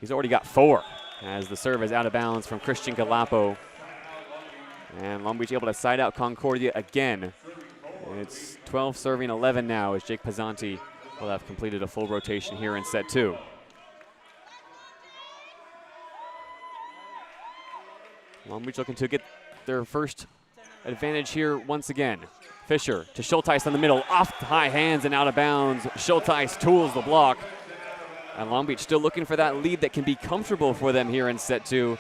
he's already got 4 as the serve is out of bounds from Christian Galapo. And Long Beach able to side out Concordia again. It's 12 serving 11 now as Jake Pizzanti will have completed a full rotation here in set 2. Long Beach looking to get their first advantage here once again. Fisher to Schulteis in the middle, off the high hands and out of bounds. Schulteis tools the block. And Long Beach still looking for that lead that can be comfortable for them here in set 2.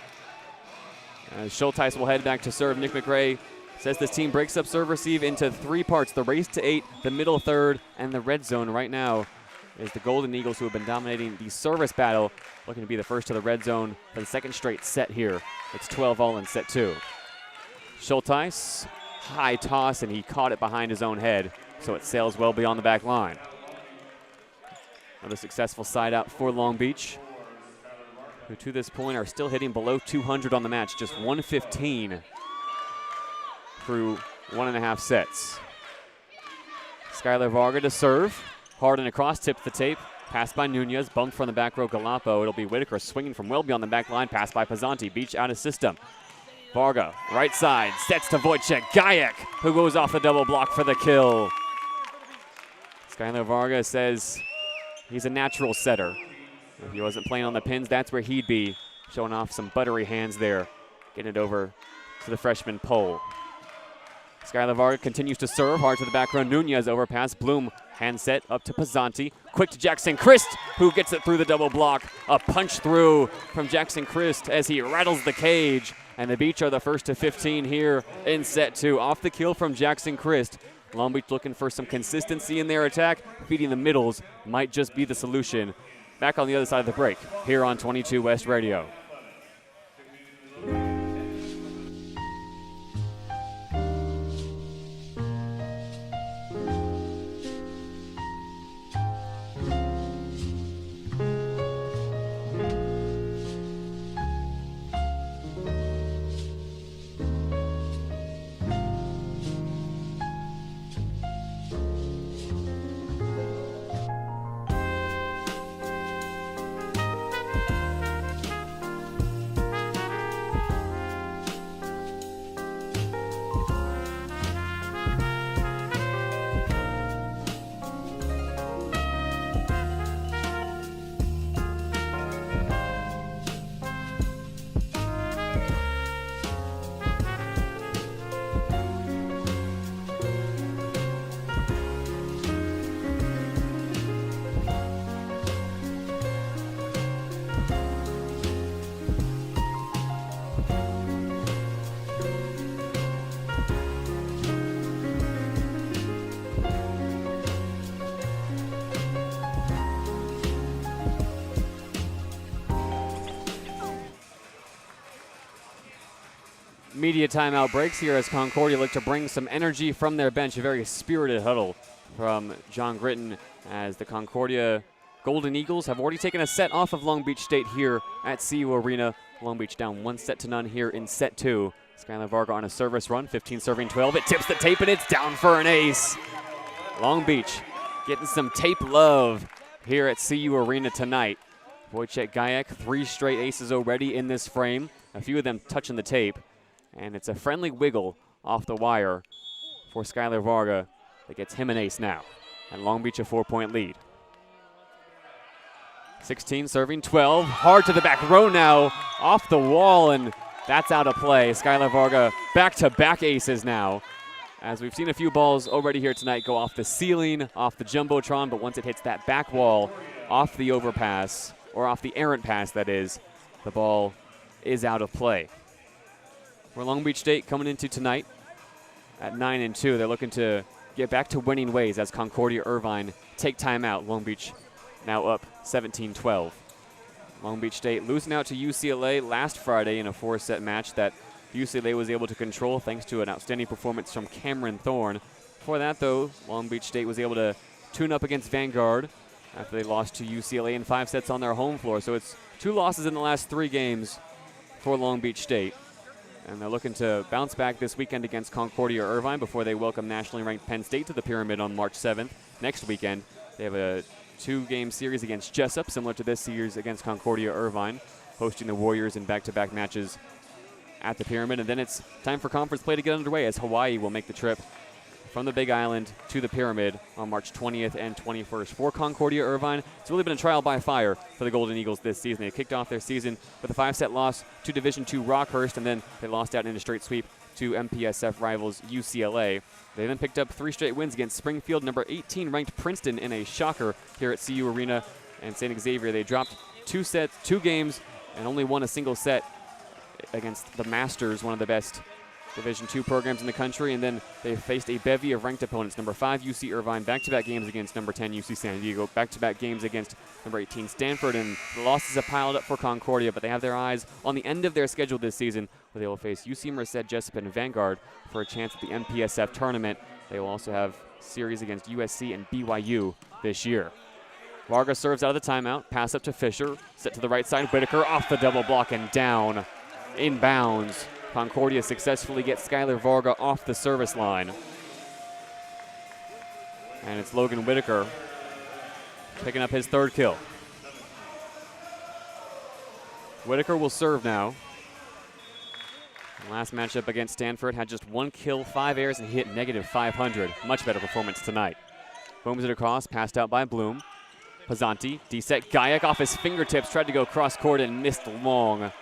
As Schulteis will head back to serve. Nick McRae says this team breaks up serve receive into 3 parts. The race to 8, the middle third, and the red zone. Right now is the Golden Eagles, who have been dominating the service battle, looking to be the first to the red zone for the second straight set here. It's 12 all in set 2. Schulteis, high toss, and he caught it behind his own head, so it sails well beyond the back line. Another successful side out for Long Beach, who to this point are still hitting below 200 on the match, just 115 through 1.5 sets. Skylar Varga to serve. Hard and across, tipped the tape. Pass by Nunez, bumped from the back row Galapo. It'll be Whitaker swinging from well beyond the back line. Pass by Pizzanti, Beach out of system. Varga, right side, sets to Wojciech Gajek, who goes off the double block for the kill. Skylar Varga says he's a natural setter. If he wasn't playing on the pins, that's where he'd be. Showing off some buttery hands there. Getting it over to the freshman pole. Skylar Varga continues to serve. Hard to the back row. Nunez overpass. Bloom hand set up to Pizzanti. Quick to Jackson Christ, who gets it through the double block. A punch through from Jackson Christ as he rattles the cage. And the Beach are the first to 15 here in set 2. Off the kill from Jackson Christ. Long Beach looking for some consistency in their attack. Feeding the middles might just be the solution. Back on the other side of the break here on 22 West Radio. Media timeout breaks here as Concordia look to bring some energy from their bench. A very spirited huddle from John Gritton as the Concordia Golden Eagles have already taken a set off of Long Beach State here at CU Arena. Long Beach down 1-0 here in set 2. Skylar Varga on a service run, 15 serving 12. It tips the tape and it's down for an ace. Long Beach getting some tape love here at CU Arena tonight. Wojciech Gajek, 3 straight aces already in this frame. A few of them touching the tape. And it's a friendly wiggle off the wire for Skylar Varga that gets him an ace now. And Long Beach a 4-point lead. 16 serving 12. Hard to the back row now. Off the wall, and that's out of play. Skylar Varga back-to-back aces now. As we've seen a few balls already here tonight go off the ceiling, off the Jumbotron, but once it hits that back wall, off the overpass, or off the errant pass that is, the ball is out of play. For Long Beach State coming into tonight at 9-2, they're looking to get back to winning ways as Concordia Irvine take time out. Long Beach now up 17-12. Long Beach State losing out to UCLA last Friday in a 4-set match that UCLA was able to control thanks to an outstanding performance from Cameron Thorne. Before that, though, Long Beach State was able to tune up against Vanguard after they lost to UCLA in 5 sets on their home floor. So it's 2 losses in the last 3 games for Long Beach State. And they're looking to bounce back this weekend against Concordia Irvine before they welcome nationally ranked Penn State to the Pyramid on March 7th. Next weekend, they have a 2-game series against Jessup, similar to this series against Concordia Irvine, hosting the Warriors in back-to-back matches at the Pyramid. And then it's time for conference play to get underway as Hawaii will make the trip from the Big Island to the Pyramid on March 20th and 21st. For Concordia Irvine, it's really been a trial by fire for the Golden Eagles this season. They kicked off their season with a 5-set loss to Division II Rockhurst, and then they lost out in a straight sweep to MPSF rivals UCLA. They then picked up 3 straight wins against Springfield, number 18 ranked Princeton in a shocker here at CU Arena, and St. Xavier. They dropped 2 games, and only won a single set against the Masters, one of the best Division II programs in the country, and then they faced a bevy of ranked opponents. Number 5 UC Irvine, back-to-back games against number 10 UC San Diego, back-to-back games against number 18 Stanford, and the losses have piled up for Concordia, but they have their eyes on the end of their schedule this season, where they will face UC Merced, Jessup, and Vanguard for a chance at the MPSF tournament. They will also have series against USC and BYU this year. Varga serves out of the timeout, pass up to Fisher, set to the right side, Whitaker off the double block and down, inbounds. Concordia successfully gets Skylar Varga off the service line. And it's Logan Whitaker picking up his 3rd kill. Whitaker will serve now. The last matchup against Stanford had just 1 kill, 5 errors, and hit -500. Much better performance tonight. Booms it across, passed out by Bloom. Pizzanti, D-set, Gajek off his fingertips, tried to go cross court and missed long.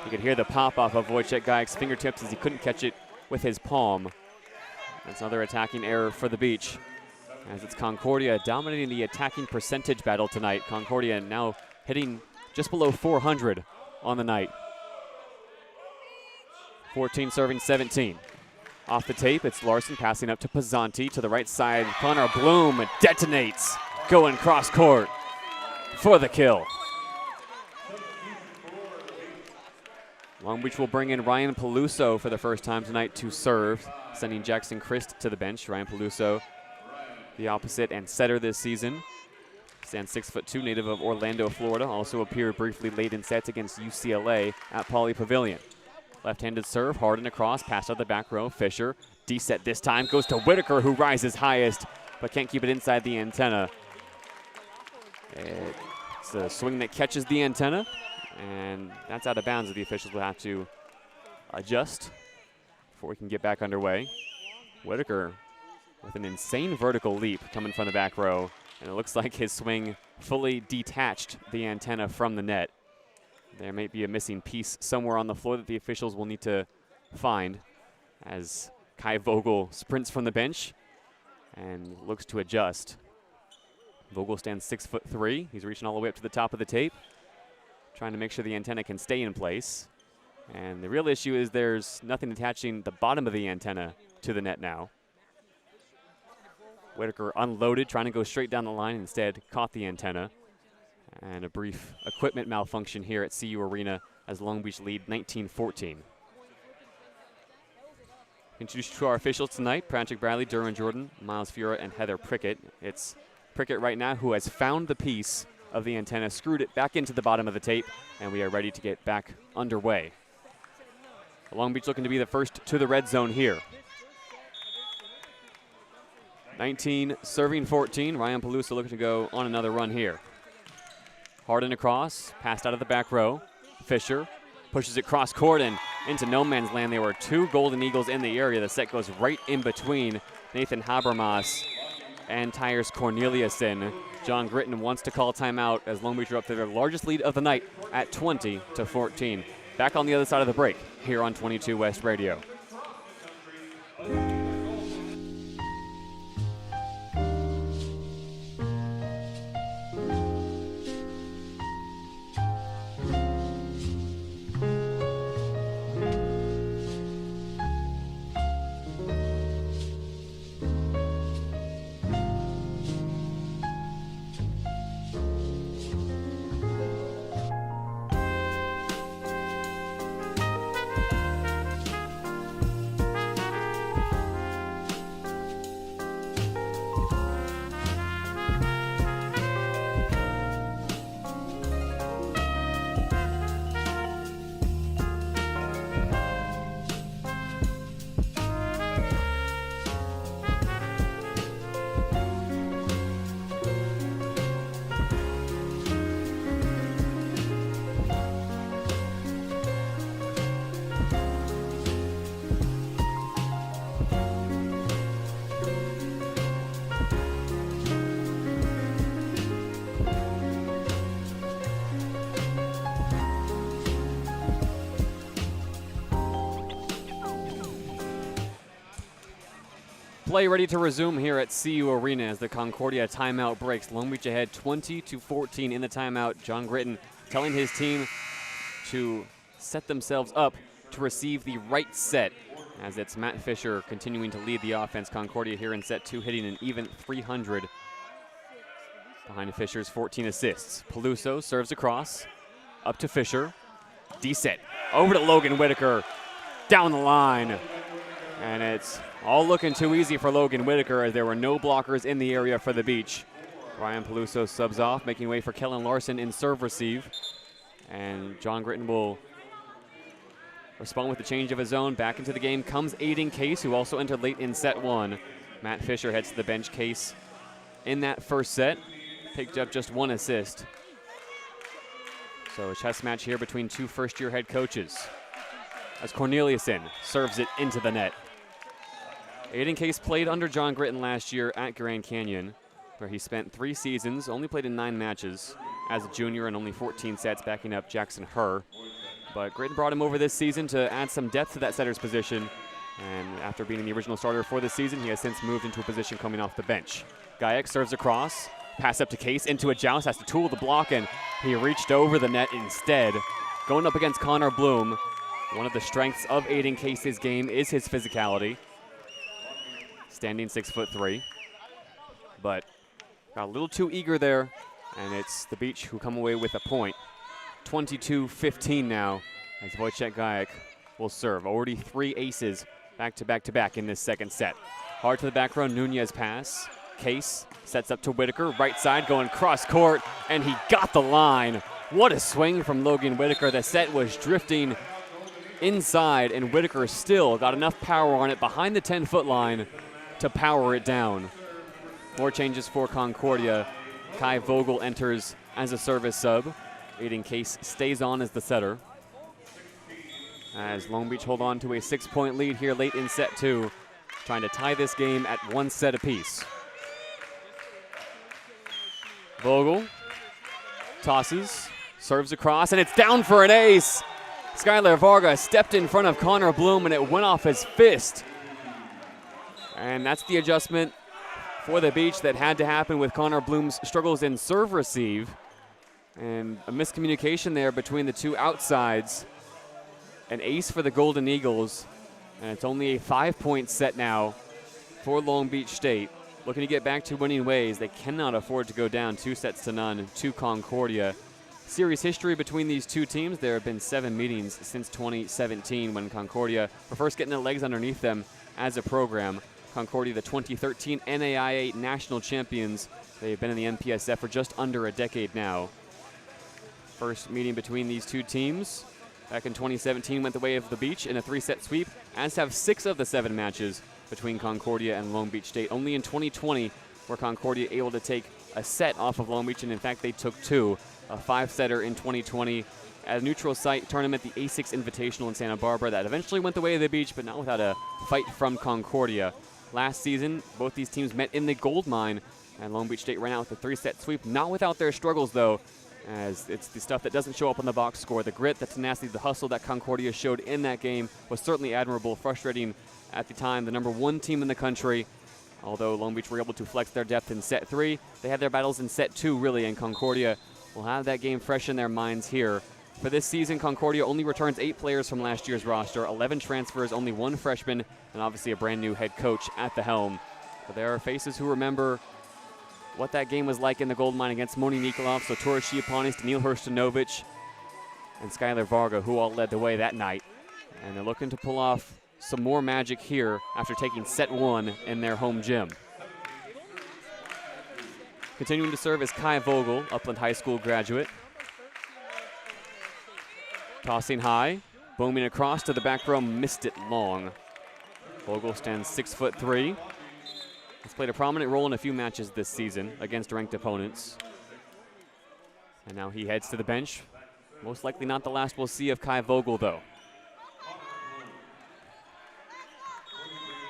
You could hear the pop off of Wojciech Gajek's fingertips as he couldn't catch it with his palm. That's another attacking error for the Beach, as it's Concordia dominating the attacking percentage battle tonight. Concordia now hitting just below 400 on the night. 14 serving 17. Off the tape, it's Larson passing up to Pizzanti to the right side. Connor Bloom detonates, going cross court for the kill. Long Beach will bring in Ryan Peluso for the first time tonight to serve, sending Jackson Christ to the bench. Ryan Peluso, the opposite and setter this season. Stands 6'2", native of Orlando, Florida. Also appeared briefly late in sets against UCLA at Pauley Pavilion. Left-handed serve, hard and across, pass out the back row. Fisher, D-set this time, goes to Whitaker, who rises highest, but can't keep it inside the antenna. It's a swing that catches the antenna, and that's out of bounds. The officials will have to adjust before we can get back underway. Whitaker with an insane vertical leap coming from the back row, and it looks like his swing fully detached the antenna from the net. There may be a missing piece somewhere on the floor that the officials will need to find as Kai Vogel sprints from the bench and looks to adjust. Vogel stands 6'3". He's reaching all the way up to the top of the tape, trying to make sure the antenna can stay in place. And the real issue is there's nothing attaching the bottom of the antenna to the net now. Whitaker unloaded, trying to go straight down the line, instead caught the antenna. And a brief equipment malfunction here at CU Arena as Long Beach lead 19-14. Introduced to our officials tonight, Patrick Bradley, Duran Jordan, Miles Fura, and Heather Prickett. It's Prickett right now who has found the piece of the antenna, screwed it back into the bottom of the tape, and we are ready to get back underway. Long Beach looking to be the first to the red zone here. 19 serving 14. Ryan Peluso looking to go on another run here. Harden across, passed out of the back row. Fisher pushes it cross court and into no man's land. There were two Golden Eagles in the area. The set goes right in between Nathan Habermas and Tyers Corneliuson. John Gritton wants to call timeout as Long Beach are up to their largest lead of the night at 20-14. Back on the other side of the break here on 22 West Radio. Play ready to resume here at CU Arena as the Concordia timeout breaks. Long Beach ahead 20-14 in the timeout. John Gritton telling his team to set themselves up to receive the right set, as it's Matt Fisher continuing to lead the offense. Concordia here in set 2 hitting an even 300 behind Fisher's 14 assists. Peluso serves across, up to Fisher. D-set, over to Logan Whitaker, down the line. And it's all looking too easy for Logan Whitaker as there were no blockers in the area for the Beach. Ryan Peluso subs off, making way for Kellen Larson in serve receive. And John Gritton will respond with the change of his own. Back into the game comes Aiden Case, who also entered late in set 1. Matt Fisher heads to the bench. Case in that first set picked up just 1 assist. So a chess match here between two first-year head coaches as Corneliuson serves it into the net. Aiden Case played under John Gritton last year at Grand Canyon, where he spent 3 seasons, only played in 9 matches as a junior and only 14 sets, backing up Jackson Herr. But Gritton brought him over this season to add some depth to that setter's position. And after being the original starter for this season, he has since moved into a position coming off the bench. Guyek serves across, pass up to Case, into a joust, has to tool the block, and he reached over the net instead. Going up against Connor Bloom, one of the strengths of Aiden Case's game is his physicality. Standing 6'3", but got a little too eager there, and it's the Beach who come away with a point. 22-15 now, as Wojciech Gajek will serve. Already 3 aces back-to-back-to-back in this second set. Hard to the back row, Nunez pass. Case sets up to Whitaker, right side going cross court, and he got the line. What a swing from Logan Whitaker. The set was drifting inside, and Whitaker still got enough power on it behind the 10-foot line to power it down. More changes for Concordia. Kai Vogel enters as a service sub. Aiden Case stays on as the setter. As Long Beach hold on to a 6-point lead here late in set 2, trying to tie this game at 1 set apiece. Vogel tosses, serves across, and it's down for an ace. Skylar Varga stepped in front of Connor Bloom, and it went off his fist. And that's the adjustment for the Beach that had to happen with Connor Bloom's struggles in serve receive. And a miscommunication there between the two outsides. An ace for the Golden Eagles. And it's only a 5-point set now for Long Beach State. Looking to get back to winning ways. They cannot afford to go down 2-0 to Concordia. Series history between these two teams. There have been 7 meetings since 2017 when Concordia were first getting their legs underneath them as a program. Concordia, the 2013 NAIA national champions. They've been in the MPSF for just under a decade now. First meeting between these two teams back in 2017 went the way of the Beach in a 3-set sweep, as have 6 of the 7 matches between Concordia and Long Beach State. Only in 2020 were Concordia able to take a set off of Long Beach, and in fact they took 2, a 5-setter in 2020 at a neutral site tournament, the A6 Invitational in Santa Barbara, that eventually went the way of the Beach, but not without a fight from Concordia. Last season, both these teams met in the gold mine, and Long Beach State ran out with a 3-set sweep, not without their struggles though, as it's the stuff that doesn't show up on the box score. The grit, the tenacity, the hustle that Concordia showed in that game was certainly admirable, frustrating at the time, the number 1 team in the country. Although Long Beach were able to flex their depth in set 3, they had their battles in set 2 really, and Concordia will have that game fresh in their minds here. For this season, Concordia only returns 8 players from last year's roster, 11 transfers, only 1 freshman, and obviously a brand new head coach at the helm. But there are faces who remember what that game was like in the gold mine against Moni Nikolov, so Tora Shiapanis, Daniil Hrstanovic, and Skylar Varga, who all led the way that night. And they're looking to pull off some more magic here after taking set 1 in their home gym. Continuing to serve is Kai Vogel, Upland High School graduate. Tossing high, booming across to the back row, missed it long. Vogel stands 6'3". He's played a prominent role in a few matches this season against ranked opponents. And now he heads to the bench. Most likely not the last we'll see of Kai Vogel, though.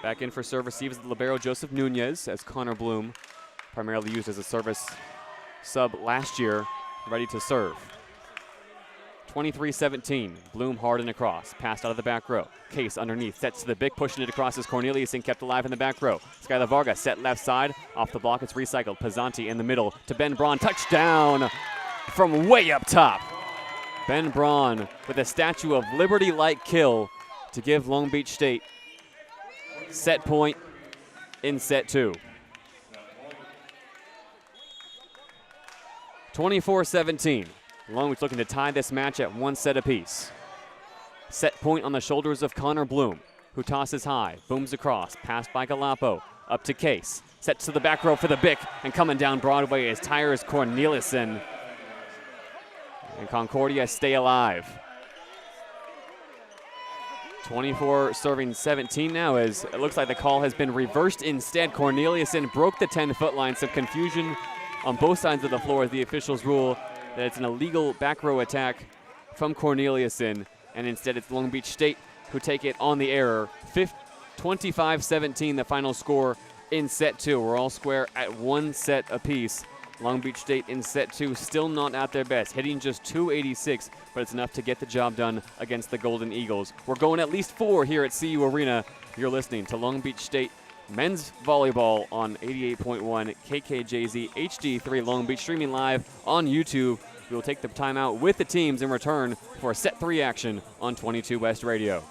Back in for serve receives the libero Joseph Nunez, as Connor Bloom, primarily used as a service sub last year, ready to serve. 23-17, Bloom hard and across, passed out of the back row. Case underneath, sets to the big, pushing it across as Corneliuson kept alive in the back row. Skylar Varga set left side, off the block, it's recycled. Pizzanti in the middle to Ben Braun, touchdown from way up top. Ben Braun with a Statue of Liberty-like kill to give Long Beach State set point in set 2. 24-17. Long Beach looking to tie this match at 1 set apiece. Set point on the shoulders of Connor Bloom, who tosses high, booms across, passed by Galapo, up to Case. Sets to the back row for the Bick, and coming down Broadway is Tyrus Corneliuson. And Concordia stay alive. 24 serving 17 now, as it looks like the call has been reversed instead. Corneliuson broke the 10-foot line. Some confusion on both sides of the floor as the officials rule that it's an illegal back row attack from Corneliuson, and instead it's Long Beach State who take it on the error. 25-17 the final score in set 2. We're all square at 1 set apiece. Long Beach State in set 2 still not at their best, hitting just .286, but it's enough to get the job done against the Golden Eagles. We're going at least 4 here at CU Arena. You're listening to Long Beach State men's volleyball on 88.1 KKJZ HD3 Long Beach, streaming live on YouTube. We will take the timeout with the teams in return for set 3 action on 22 West Radio.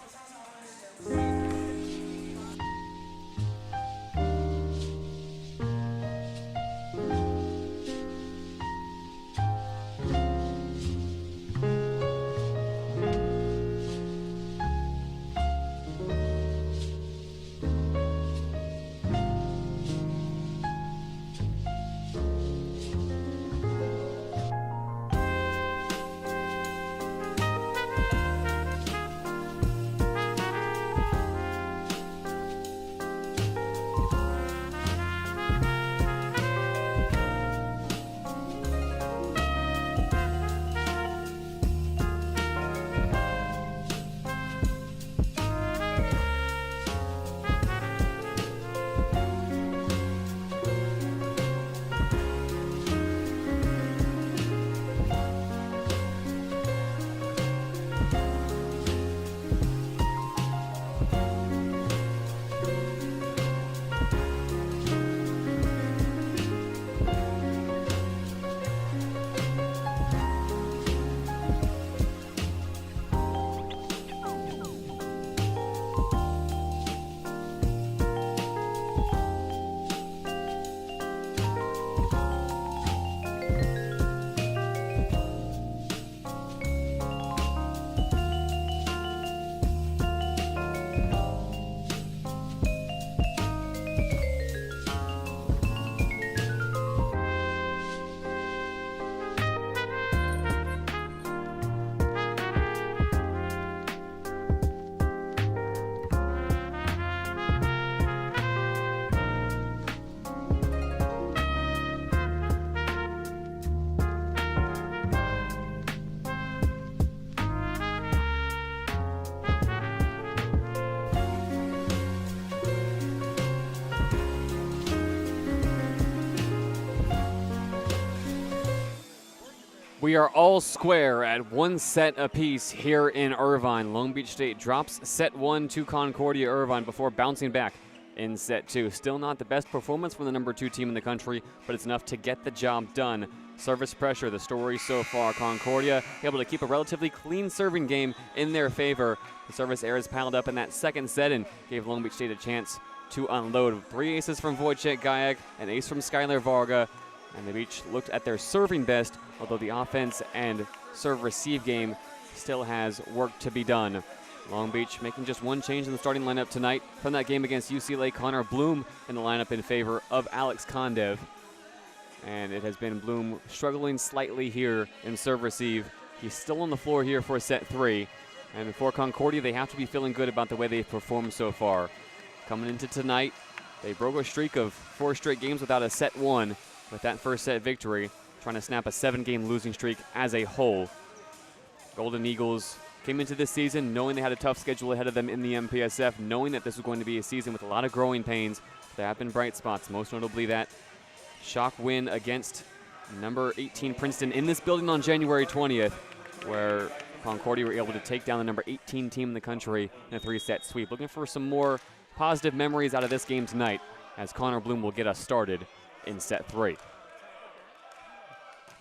We are all square at 1 set apiece here in Irvine. Long Beach State drops set 1 to Concordia Irvine before bouncing back in set 2. Still not the best performance from the number 2 team in the country, but it's enough to get the job done. Service pressure, the story so far. Concordia able to keep a relatively clean serving game in their favor. The service errors piled up in that second set and gave Long Beach State a chance to unload. 3 aces from Wojciech Gajek, an ace from Skylar Varga, and they each looked at their serving best, although the offense and serve-receive game still has work to be done. Long Beach making just one change in the starting lineup tonight from that game against UCLA. Connor Bloom in the lineup in favor of Alex Kondev. And it has been Bloom struggling slightly here in serve-receive. He's still on the floor here for set 3. And for Concordia, they have to be feeling good about the way they've performed so far. Coming into tonight, they broke a streak of 4 straight games without a set 1 with that first set victory, trying to snap a 7-game losing streak as a whole. Golden Eagles came into this season knowing they had a tough schedule ahead of them in the MPSF, knowing that this was going to be a season with a lot of growing pains. There have been bright spots, most notably that shock win against number 18 Princeton in this building on January 20th, where Concordia were able to take down the number 18 team in the country in a 3-set sweep. Looking for some more positive memories out of this game tonight, as Connor Bloom will get us started in set 3.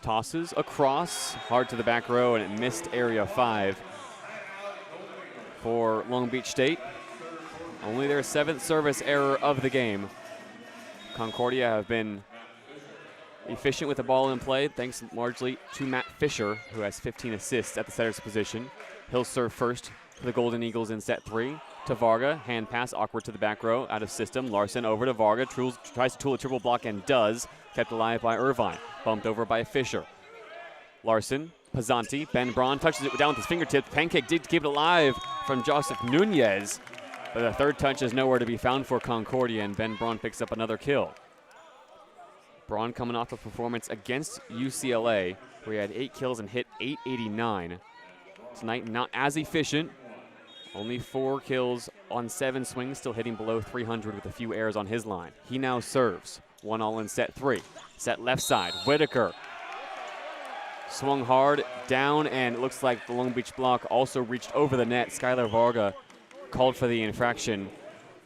Tosses across, hard to the back row, and it missed area 5 for Long Beach State. Only their 7th service error of the game. Concordia have been efficient with the ball in play, thanks largely to Matt Fisher, who has 15 assists at the setter's position. He'll serve first for the Golden Eagles in set 3. To Varga, hand pass awkward to the back row, out of system. Larson over to Varga, tries to tool a triple block and does. Kept alive by Irvine, bumped over by Fisher. Larson, Pizzanti, Ben Braun touches it down with his fingertips. Pancake did keep it alive from Joseph Nunez, but the third touch is nowhere to be found for Concordia, and Ben Braun picks up another kill. Braun coming off a performance against UCLA, where he had 8 kills and hit 889. Tonight, not as efficient. Only 4 kills on 7 swings, still hitting below 300 with a few errors on his line. He now serves. 1-all in set 3. Set left side, Whitaker. Swung hard, down, and it looks like the Long Beach block also reached over the net. Skylar Varga called for the infraction.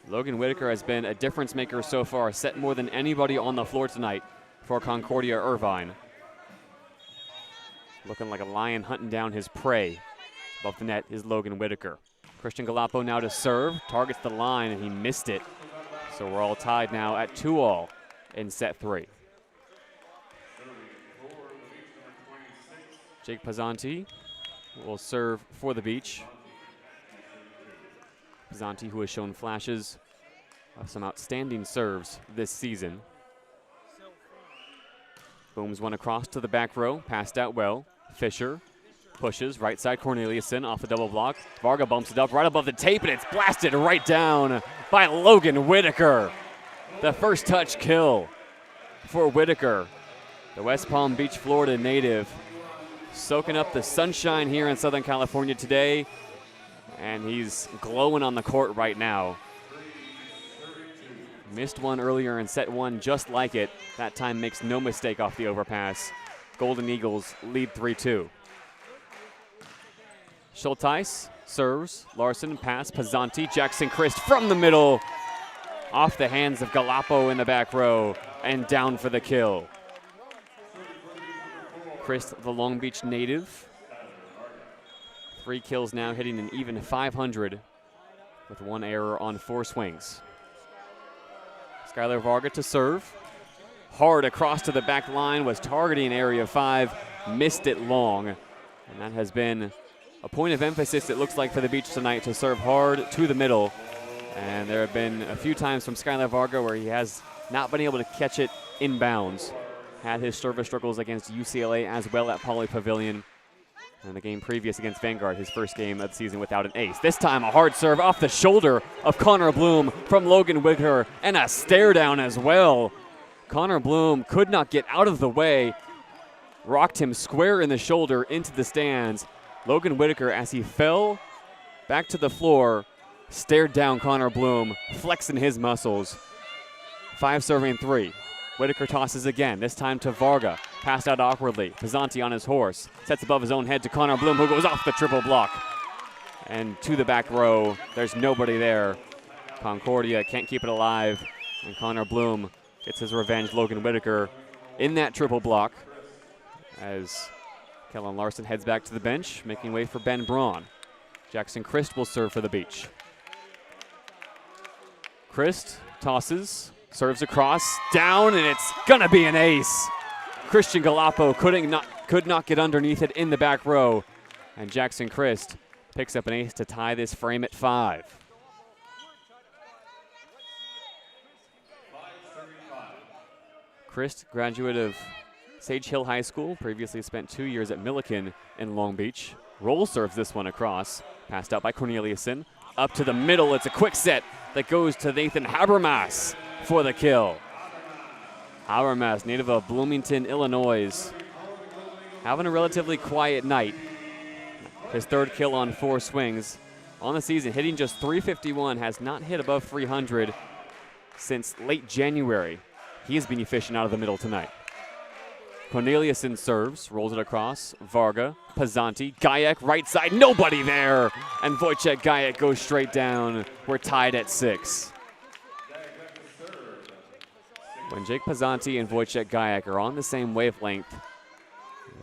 Logan Whitaker has been a difference maker so far, set more than anybody on the floor tonight for Concordia Irvine. Looking like a lion hunting down his prey. Above the net is Logan Whitaker. Christian Galapo now to serve, targets the line, and he missed it. So we're all tied now at 2-all in set 3. Jake Pizzanti will serve for the Beach. Pizzanti, who has shown flashes of some outstanding serves this season. Booms one across to the back row, passed out well. Fisher pushes, right side Corneliuson off the double block. Varga bumps it up right above the tape, and it's blasted right down by Logan Whitaker. The first touch kill for Whitaker, the West Palm Beach, Florida native, soaking up the sunshine here in Southern California today, and he's glowing on the court right now. Missed one earlier in set 1 just like it. That time makes no mistake off the overpass. Golden Eagles lead 3-2. Schulteis serves. Larson pass. Pizzanti. Jackson Christ from the middle. Off the hands of Galapo in the back row and down for the kill. Christ, the Long Beach native. 3 kills now, hitting an even 500 with 1 error on 4 swings. Skylar Varga to serve. Hard across to the back line, was targeting area 5, missed it long. And that has been a point of emphasis, it looks like, for the Beach tonight, to serve hard to the middle. And there have been a few times from Skylar Varga where he has not been able to catch it inbounds. Had his service struggles against UCLA as well at Pauley Pavilion. And the game previous against Vanguard, his first game of the season without an ace. This time a hard serve off the shoulder of Connor Bloom from Logan Whitaker, and a stare down as well. Connor Bloom could not get out of the way, rocked him square in the shoulder into the stands. Logan Whitaker, as he fell back to the floor, stared down Connor Bloom, flexing his muscles. 5 serving 3. Whitaker tosses again, this time to Varga. Passed out awkwardly. Pizzanti on his horse. Sets above his own head to Connor Bloom, who goes off the triple block. And to the back row, there's nobody there. Concordia can't keep it alive. And Connor Bloom gets his revenge. Logan Whitaker in that triple block as Kellen Larson heads back to the bench, making way for Ben Braun. Jackson Christ will serve for the Beach. Christ tosses, serves across, down, and it's gonna be an ace. Christian Galapo could not get underneath it in the back row, and Jackson Christ picks up an ace to tie this frame at 5. Christ, graduate of Sage Hill High School, previously spent 2 years at Milliken in Long Beach. Roll serves this one across, passed out by Corneliuson. Up to the middle, it's a quick set that goes to Nathan Habermas for the kill. Habermas, native of Bloomington, Illinois, having a relatively quiet night. His 3rd kill on 4 swings on the season, hitting just .351, has not hit above 300 since late January. He has been efficient out of the middle tonight. Corneliuson serves, rolls it across. Varga, Pizzanti, Gajek, right side, nobody there. And Wojciech Gajek goes straight down. We're tied at 6. When Jake Pizzanti and Wojciech Gajek are on the same wavelength,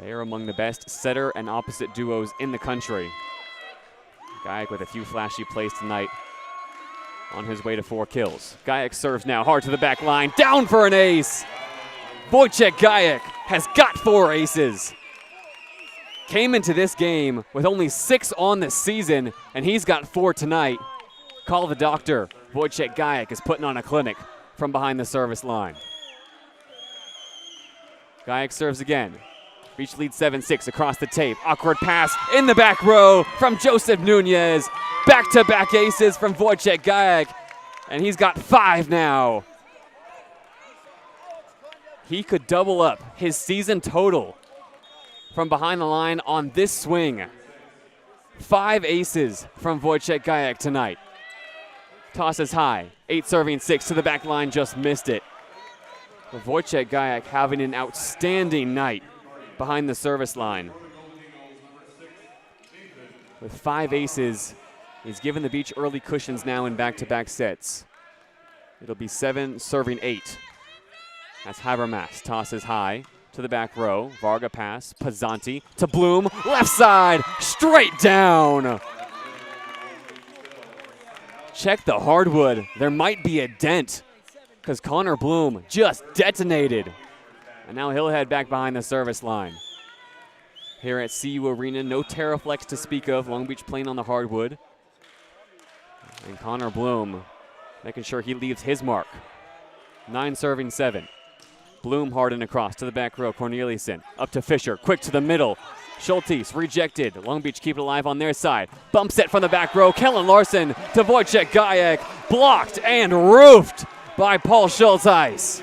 they are among the best setter and opposite duos in the country. Gajek with a few flashy plays tonight on his way to 4 kills. Gajek serves now, hard to the back line, down for an ace. Wojciech Gajek has got 4 aces. Came into this game with only 6 on the season, and he's got 4 tonight. Call the doctor. Wojciech Gajek is putting on a clinic from behind the service line. Gajek serves again. Beach leads 7-6 across the tape. Awkward pass in the back row from Joseph Nunez. Back-to-back aces from Wojciech Gajek, and he's got 5 now. He could double up his season total from behind the line on this swing. 5 aces from Wojciech Gajek tonight. Tosses high, 8 serving 6 to the back line, just missed it. But Wojciech Gajek having an outstanding night behind the service line. With 5 aces, he's given the Beach early cushions now in back-to-back sets. It'll be 7 serving 8. That's Habermas, tosses high to the back row. Varga pass, Pizzanti to Bloom, left side, straight down. Check the hardwood. There might be a dent because Connor Bloom just detonated. And now he'll head back behind the service line. Here at CU Arena, no Terraflex to speak of. Long Beach playing on the hardwood. And Connor Bloom making sure he leaves his mark. 9 serving 7. Bloom hard and across to the back row. Corneliuson up to Fisher. Quick to the middle. Schultes rejected. Long Beach keep it alive on their side. Bump set from the back row. Kellen Larson to Wojciech Gajek. Blocked and roofed by Paul Schultes.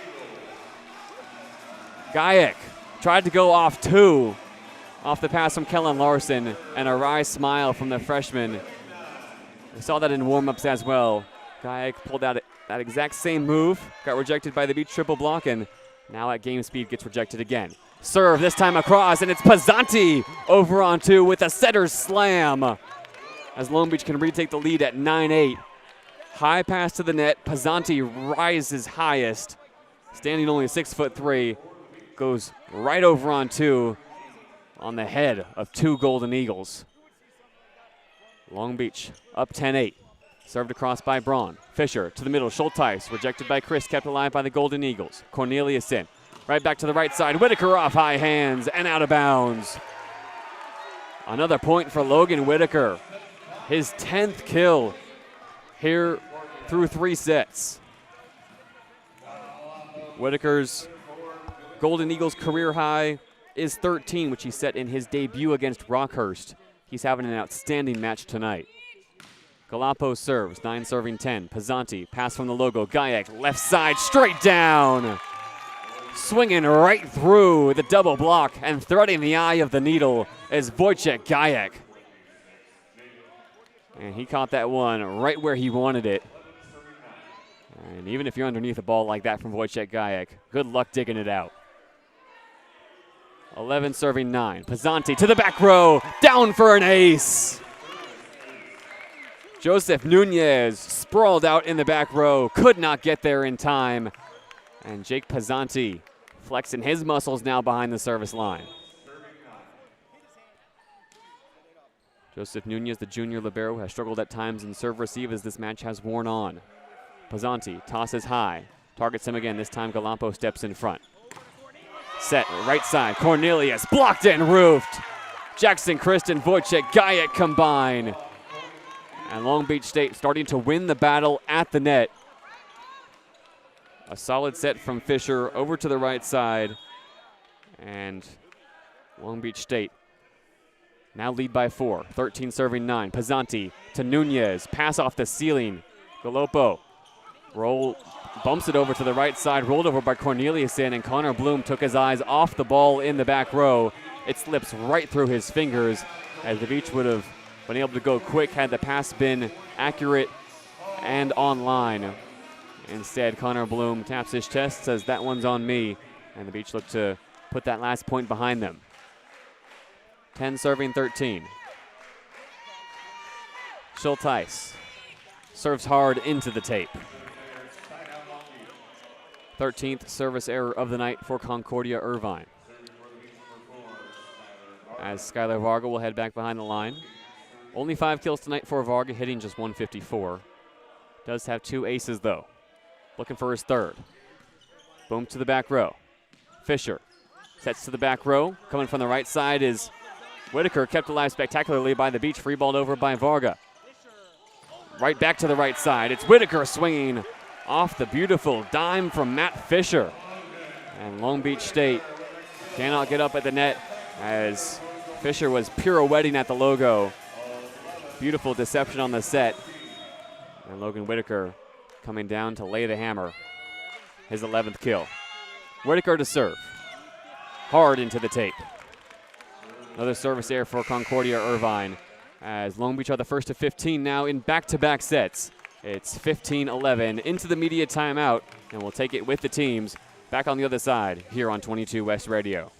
Gajek tried to go off 2 off the pass from Kellen Larson, and a wry smile from the freshman. We saw that in warm-ups as well. Gajek pulled out that exact same move, got rejected by the Beach triple block, and now at game speed gets rejected again. Serve this time across, and it's Pizzanti over on 2 with a setter's slam as Long Beach can retake the lead at 9-8. High pass to the net. Pizzanti rises highest, standing only 6'3", goes right over on 2 on the head of 2 Golden Eagles. Long Beach up 10-8. Served across by Braun. Fisher to the middle. Schultes rejected by Chris, kept alive by the Golden Eagles. Corneliuson right back to the right side. Whitaker off high hands and out of bounds. Another point for Logan Whitaker. His 10th kill here through 3 sets. Whitaker's Golden Eagles career high is 13, which he set in his debut against Rockhurst. He's having an outstanding match tonight. Galapo serves, 9 serving 10. Pizzanti, pass from the logo. Gajek, left side, straight down. Swinging right through the double block and threading the eye of the needle is Wojciech Gajek. And he caught that one right where he wanted it. And even if you're underneath a ball like that from Wojciech Gajek, good luck digging it out. 11 serving 9. Pisanti to the back row, down for an ace. Joseph Nunez sprawled out in the back row, could not get there in time. And Jake Pisanti flexing his muscles now behind the service line. Joseph Nunez, the junior libero, has struggled at times in serve receive as this match has worn on. Pisanti tosses high, targets him again. This time Galampo steps in front. Set, right side, Cornelius, blocked and roofed. Jackson Christ and Wojciech Gajek combine. And Long Beach State starting to win the battle at the net. A solid set from Fisher over to the right side. And Long Beach State now lead by 4. 13 serving 9. Pisanti to Nunez. Pass off the ceiling. Galampo bumps it over to the right side. Rolled over by Corneliuson, and Connor Bloom took his eyes off the ball in the back row. It slips right through his fingers, as the Beach would have been able to go quick had the pass been accurate and on line. Instead, Connor Bloom taps his chest, says that one's on me, and the Beach look to put that last point behind them. 10 serving 13. Schulteis serves hard into the tape. 13th service error of the night for Concordia Irvine. As Skylar Varga will head back behind the line. Only 5 kills tonight for Varga, hitting just 154. Does have 2 aces though. Looking for his third. Boom to the back row. Fisher sets to the back row. Coming from the right side is Whitaker, kept alive spectacularly by the Beach, free-balled over by Varga. Right back to the right side. It's Whitaker swinging off the beautiful dime from Matt Fisher. And Long Beach State cannot get up at the net as Fisher was pirouetting at the logo. Beautiful deception on the set. And Logan Whitaker coming down to lay the hammer. His 11th kill. Whitaker to serve. Hard into the tape. Another service error for Concordia Irvine, as Long Beach are the first to 15 now in back-to-back sets. It's 15-11 into the media timeout, and we'll take it with the teams back on the other side here on 22 West Radio.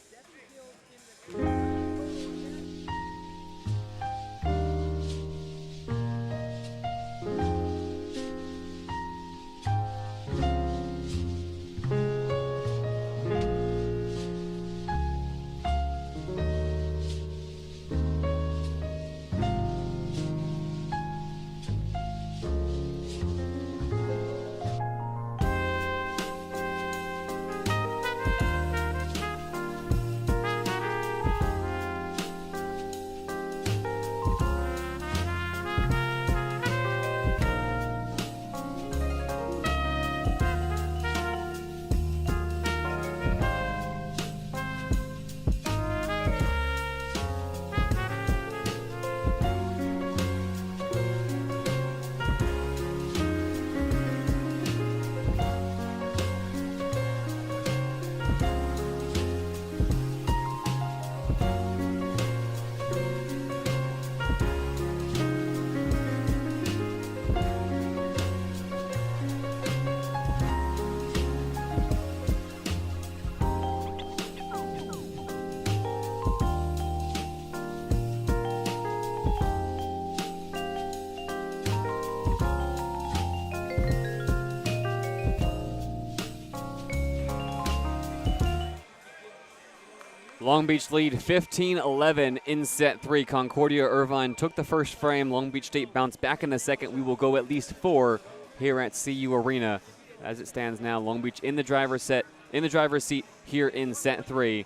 Long Beach lead 15-11 in set 3. Concordia Irvine took the first frame. Long Beach State bounced back in the second. We will go at least 4 here at CU Arena. As it stands now, Long Beach in the driver's seat here in set 3,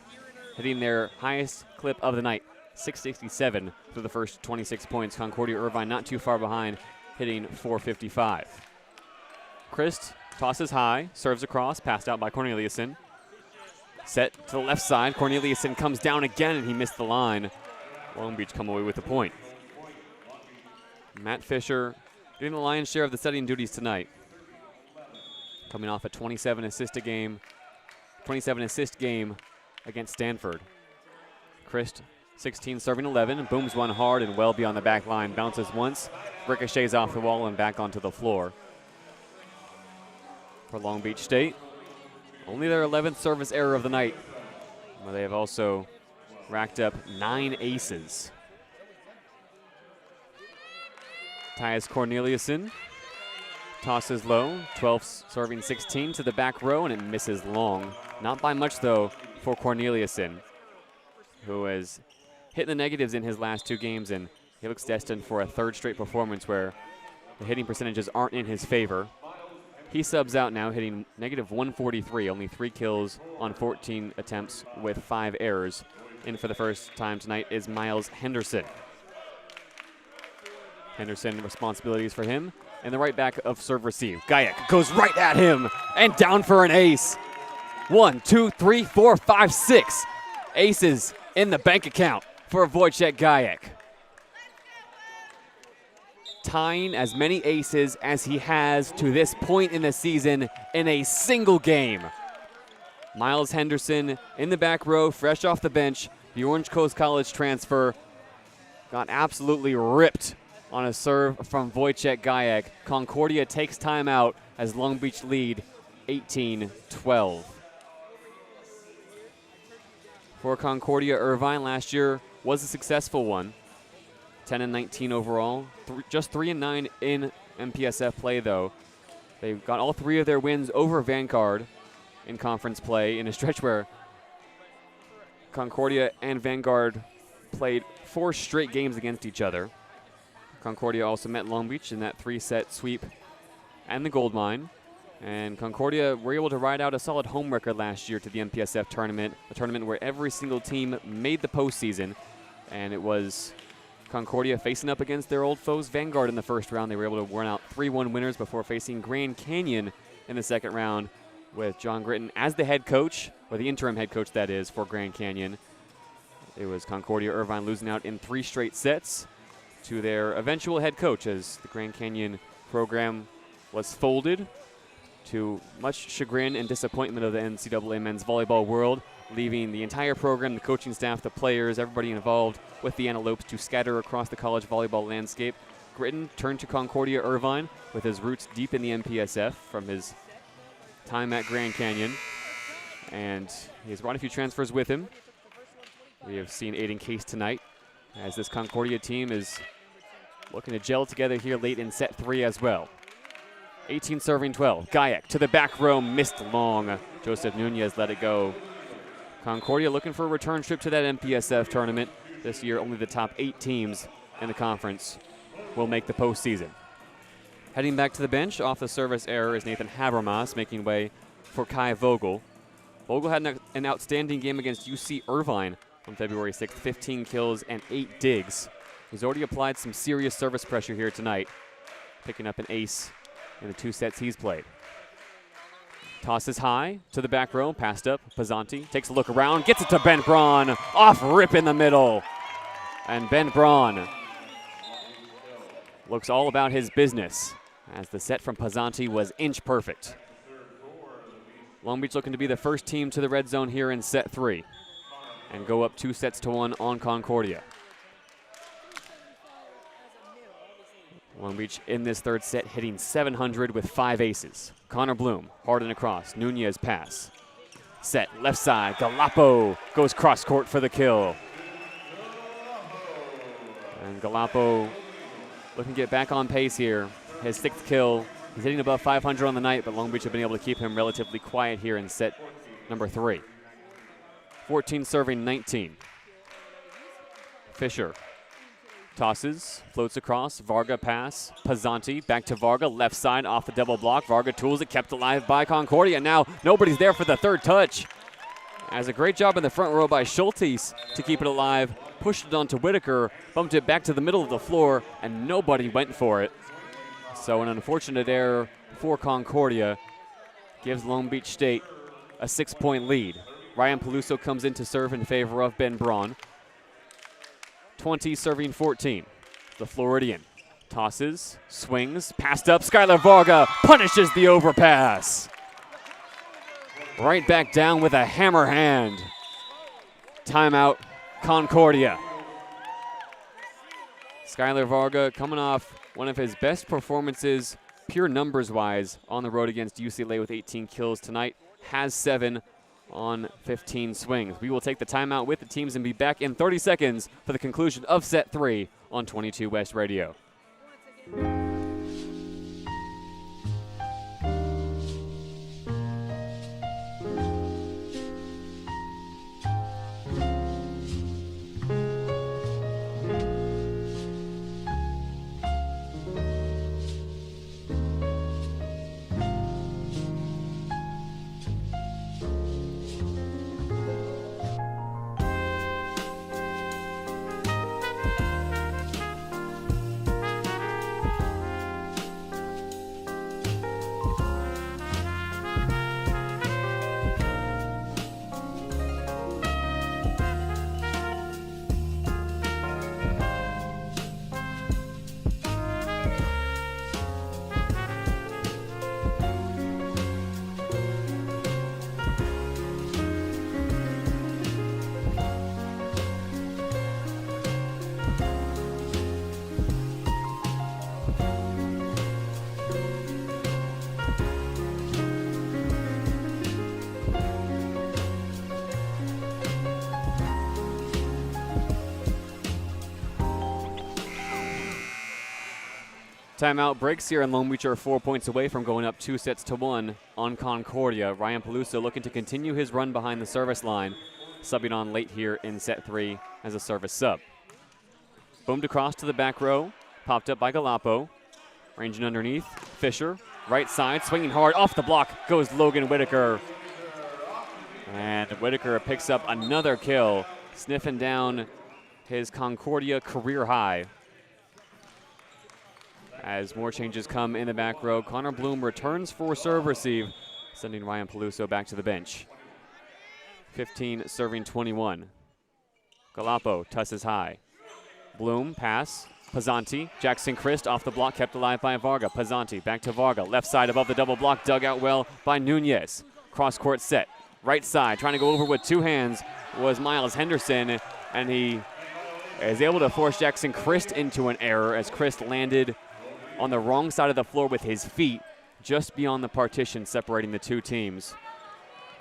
hitting their highest clip of the night, 667 for the first 26 points. Concordia Irvine not too far behind, hitting 455. Christ tosses high, serves across, passed out by Corneliuson. Set to the left side. Corneliuson comes down again, and he missed the line. Long Beach come away with the point. Matt Fisher getting the lion's share of the setting duties tonight. Coming off a 27 assist game against Stanford. Christ, 16 serving 11, booms one hard and well beyond the back line. Bounces once, ricochets off the wall and back onto the floor. for Long Beach State. Only their 11th service error of the night. Well, they have also racked up 9 aces. Tyus Corneliuson tosses low, 12 serving 16 to the back row, and it misses long. Not by much, though, for Corneliuson, who has hit the negatives in his last 2 games, and he looks destined for a 3rd straight performance where the hitting percentages aren't in his favor. He subs out now, hitting negative 143, only 3 kills on 14 attempts with 5 errors. In for the first time tonight is Miles Henderson. Henderson, responsibilities for him. And the right back of serve receive. Gajek goes right at him and down for an ace. 1, 2, 3, 4, 5, 6 aces in the bank account for Wojciech Gajek. Tying as many aces as he has to this point in the season in a single game. Miles Henderson in the back row, fresh off the bench. The Orange Coast College transfer got absolutely ripped on a serve from Wojciech Gajek. Concordia takes timeout as Long Beach lead 18-12. For Concordia, Irvine last year was a successful one. 10-19 overall. Just 3-9 in MPSF play, though. They got all 3 of their wins over Vanguard in conference play in a stretch where Concordia and Vanguard played 4 straight games against each other. Concordia also met Long Beach in that 3-set sweep and the gold mine. And Concordia were able to ride out a solid home record last year to the MPSF tournament, a tournament where every single team made the postseason. And it was Concordia facing up against their old foes, Vanguard, in the first round. They were able to win out 3-1 winners before facing Grand Canyon in the second round with John Gritton as the head coach, or the interim head coach, that is, for Grand Canyon. It was Concordia Irvine losing out in 3 straight sets to their eventual head coach as the Grand Canyon program was folded, to much chagrin and disappointment of the NCAA men's volleyball world, leaving the entire program, the coaching staff, the players, everybody involved with the Antelopes to scatter across the college volleyball landscape. Gritton turned to Concordia Irvine with his roots deep in the MPSF from his time at Grand Canyon, and he has brought a few transfers with him. We have seen Aiden Case tonight as this Concordia team is looking to gel together here late in set 3 as well. 18 serving 12. Gajek to the back row, missed long. Joseph Nunez let it go. Concordia looking for a return trip to that MPSF tournament. This year, only the top 8 teams in the conference will make the postseason. Heading back to the bench, off the service error, is Nathan Habermas, making way for Kai Vogel. Vogel had an outstanding game against UC Irvine on February 6th, 15 kills and 8 digs. He's already applied some serious service pressure here tonight, picking up an ace in the 2 sets he's played. Tosses high to the back row, passed up. Pizzanti takes a look around, gets it to Ben Braun, off rip in the middle. And Ben Braun looks all about his business as the set from Pizzanti was inch perfect. Long Beach looking to be the first team to the red zone here in set 3 and go up 2-1 on Concordia. Long Beach in this 3rd set hitting 700 with 5 aces. Connor Bloom, hard and across. Nunez pass. Set, left side. Galapo goes cross court for the kill. And Galapo looking to get back on pace here. His 6th kill. He's hitting above 500 on the night, but Long Beach have been able to keep him relatively quiet here in set number 3. 14 serving 19. Fisher tosses, floats across, Varga pass, Pizzanti back to Varga, left side off the double block. Varga tools it, kept alive by Concordia. Now nobody's there for the 3rd touch. As a great job in the front row by Schultes to keep it alive, pushed it onto Whitaker, bumped it back to the middle of the floor, and nobody went for it. So an unfortunate error for Concordia gives Long Beach State a 6-point lead. Ryan Peluso comes in to serve in favor of Ben Braun. 20 serving 14. The Floridian tosses, swings, passed up. Skylar Varga punishes the overpass. Right back down with a hammer hand. Timeout, Concordia. Skylar Varga coming off one of his best performances pure numbers-wise on the road against UCLA with 18 kills tonight, has 7 on 15 swings. We will take the timeout with the teams and be back in 30 seconds for the conclusion of set 3 on 22 West Radio. Timeout breaks here, and Long Beach are 4 points away from going up 2-1 on Concordia. Ryan Peluso looking to continue his run behind the service line, subbing on late here in set 3 as a service sub. Boomed across to the back row, popped up by Galapo. Ranging underneath, Fisher, right side, swinging hard, off the block goes Logan Whitaker. And Whitaker picks up another kill, sniffing down his Concordia career high. As more changes come in the back row, Connor Bloom returns for serve receive, sending Ryan Peluso back to the bench. 15 serving 21. Galapo tusses high. Bloom, pass. Pizzanti, Jackson Christ off the block, kept alive by Varga. Pizzanti back to Varga, left side above the double block, dug out well by Nunez. Cross court set, right side, trying to go over with two hands was Miles Henderson, and he is able to force Jackson Christ into an error as Christ landed on the wrong side of the floor with his feet, just beyond the partition separating the two teams.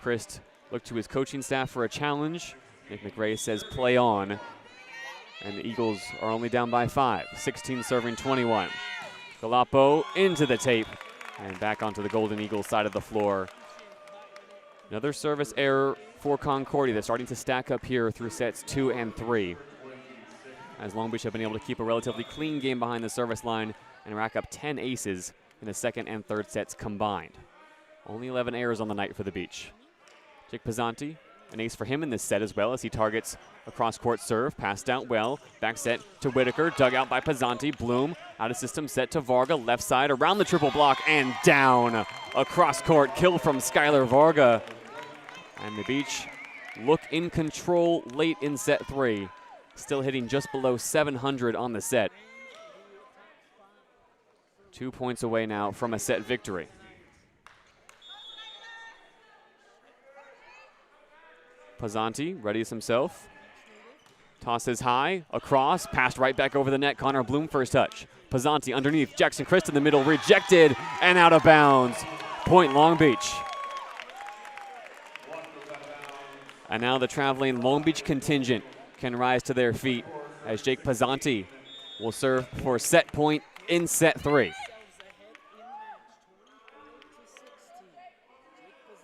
Christ looked to his coaching staff for a challenge. Nick McRae says play on. And the Eagles are only down by 5, 16 serving 21. Galapo into the tape and back onto the Golden Eagles side of the floor. Another service error for Concordia. They're starting to stack up here through sets 2 and 3. As Long Beach have been able to keep a relatively clean game behind the service line and rack up 10 aces in the second and third sets combined. Only 11 errors on the night for the Beach. Jake Pizzanti, an ace for him in this set as well as he targets a cross-court serve, passed out well. Back set to Whitaker, dug out by Pizzanti. Bloom, out of system, set to Varga, left side, around the triple block, and down. A cross-court kill from Skylar Varga. And the Beach look in control late in set 3. Still hitting just below 700 on the set. 2 points away now from a set victory. Pizzanti readies himself. Tosses high, across, passed right back over the net. Connor Bloom first touch. Pizzanti underneath, Jackson Christ in the middle, rejected and out of bounds. Point Long Beach. And now the traveling Long Beach contingent can rise to their feet as Jake Pizzanti will serve for set point in set 3.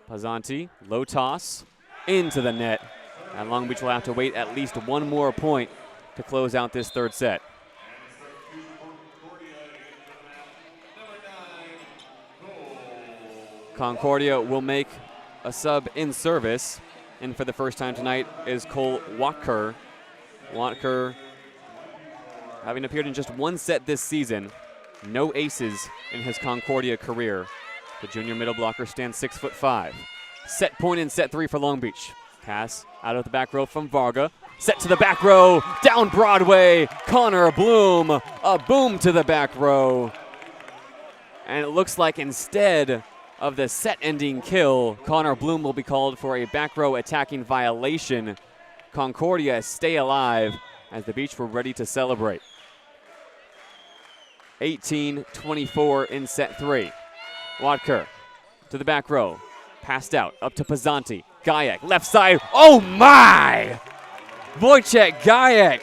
Pizzanti, low toss, into the net. And Long Beach will have to wait at least one more point to close out this third set. Concordia will make a sub in service. And for the first time tonight is Cole Watker. Watker, having appeared in just one set this season, no aces in his Concordia career. The junior middle blocker stands 6'5". Set point in set 3 for Long Beach. Pass out of the back row from Varga. Set to the back row, down Broadway. Connor Bloom, a boom to the back row. And it looks like instead of the set-ending kill, Connor Bloom will be called for a back row attacking violation. Concordia stay alive as the Beach were ready to celebrate. 18-24 in set 3. Watker to the back row. Passed out, up to Pazanti. Gajek, left side. Oh my! Wojciech Gajek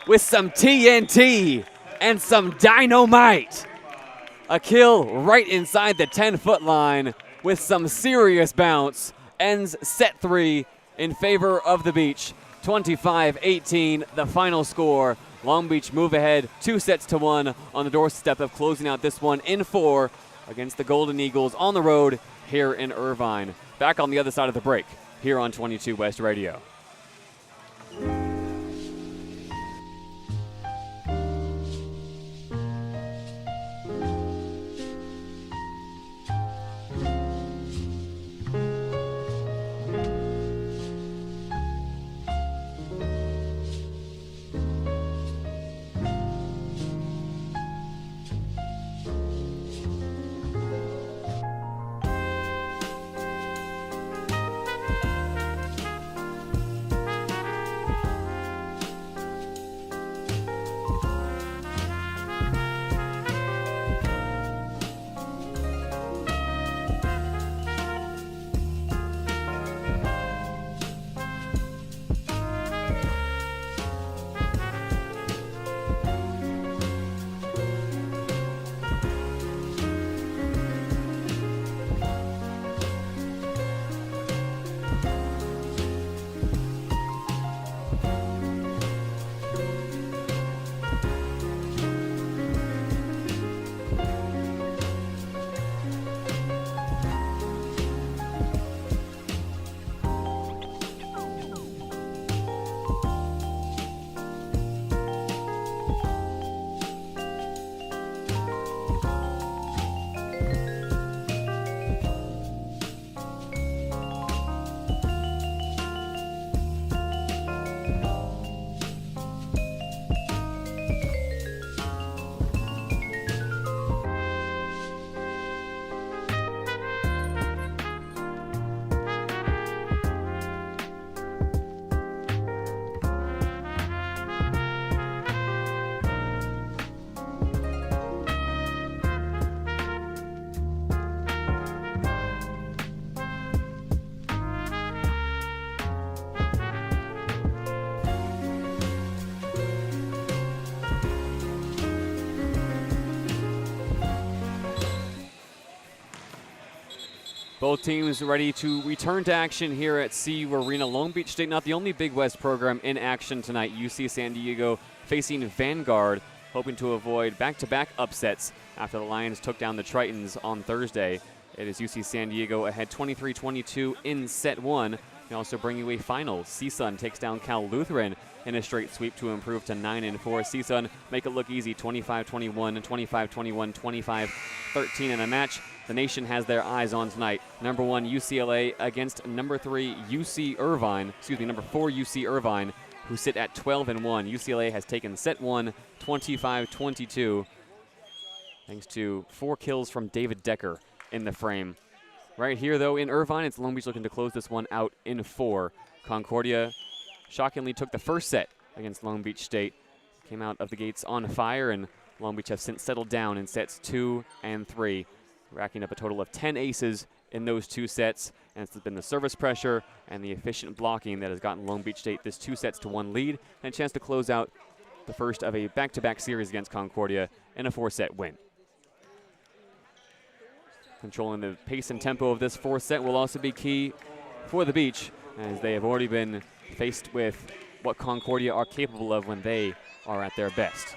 with some TNT and some dynamite. A kill right inside the 10-foot line with some serious bounce. Ends set 3 in favor of the Beach. 25-18, the final score. Long Beach move ahead 2-1 on the doorstep of closing out this one in 4 against the Golden Eagles on the road here in Irvine. Back on the other side of the break here on 22 West Radio. Both teams ready to return to action here at CU Arena. Long Beach State, not the only Big West program in action tonight. UC San Diego facing Vanguard, hoping to avoid back-to-back upsets after the Lions took down the Tritons on Thursday. It is UC San Diego ahead 23-22 in set 1. And also bringing you a final. CSUN takes down Cal Lutheran in a straight sweep to improve to 9-4. CSUN make it look easy, 25-21, 25-21, 25-13 in a match the nation has their eyes on tonight. Number 1 UCLA against number 3 UC Irvine, number 4 UC Irvine, who sit at 12-1. UCLA has taken set 1, 25-22, thanks to 4 kills from David Decker in the frame. Right here, though, in Irvine, it's Long Beach looking to close this one out in 4. Concordia shockingly took the first set against Long Beach State. Came out of the gates on fire, and Long Beach have since settled down in sets 2 and 3, racking up a total of 10 aces in those 2 sets. And it's been the service pressure and the efficient blocking that has gotten Long Beach State this 2-1 lead and a chance to close out the first of a back-to-back series against Concordia in a 4-set win. Controlling the pace and tempo of this 4th set will also be key for the Beach, as they have already been faced with what Concordia are capable of when they are at their best.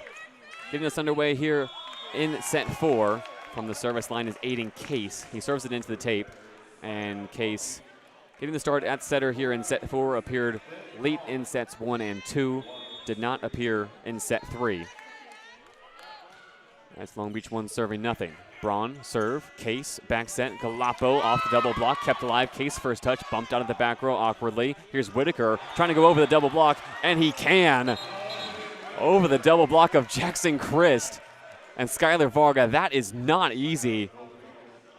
Getting us underway here in set 4 from the service line is Aiden Case. He serves it into the tape, and Case, getting the start at setter here in set 4, appeared late in sets 1 and 2, did not appear in set 3. That's Long Beach 1 serving nothing. Braun, serve, Case, back set, Galapo off the double block, kept alive. Case first touch, bumped out of the back row awkwardly. Here's Whitaker trying to go over the double block, and he can. Over the double block of Jackson Christ and Skylar Varga. That is not easy.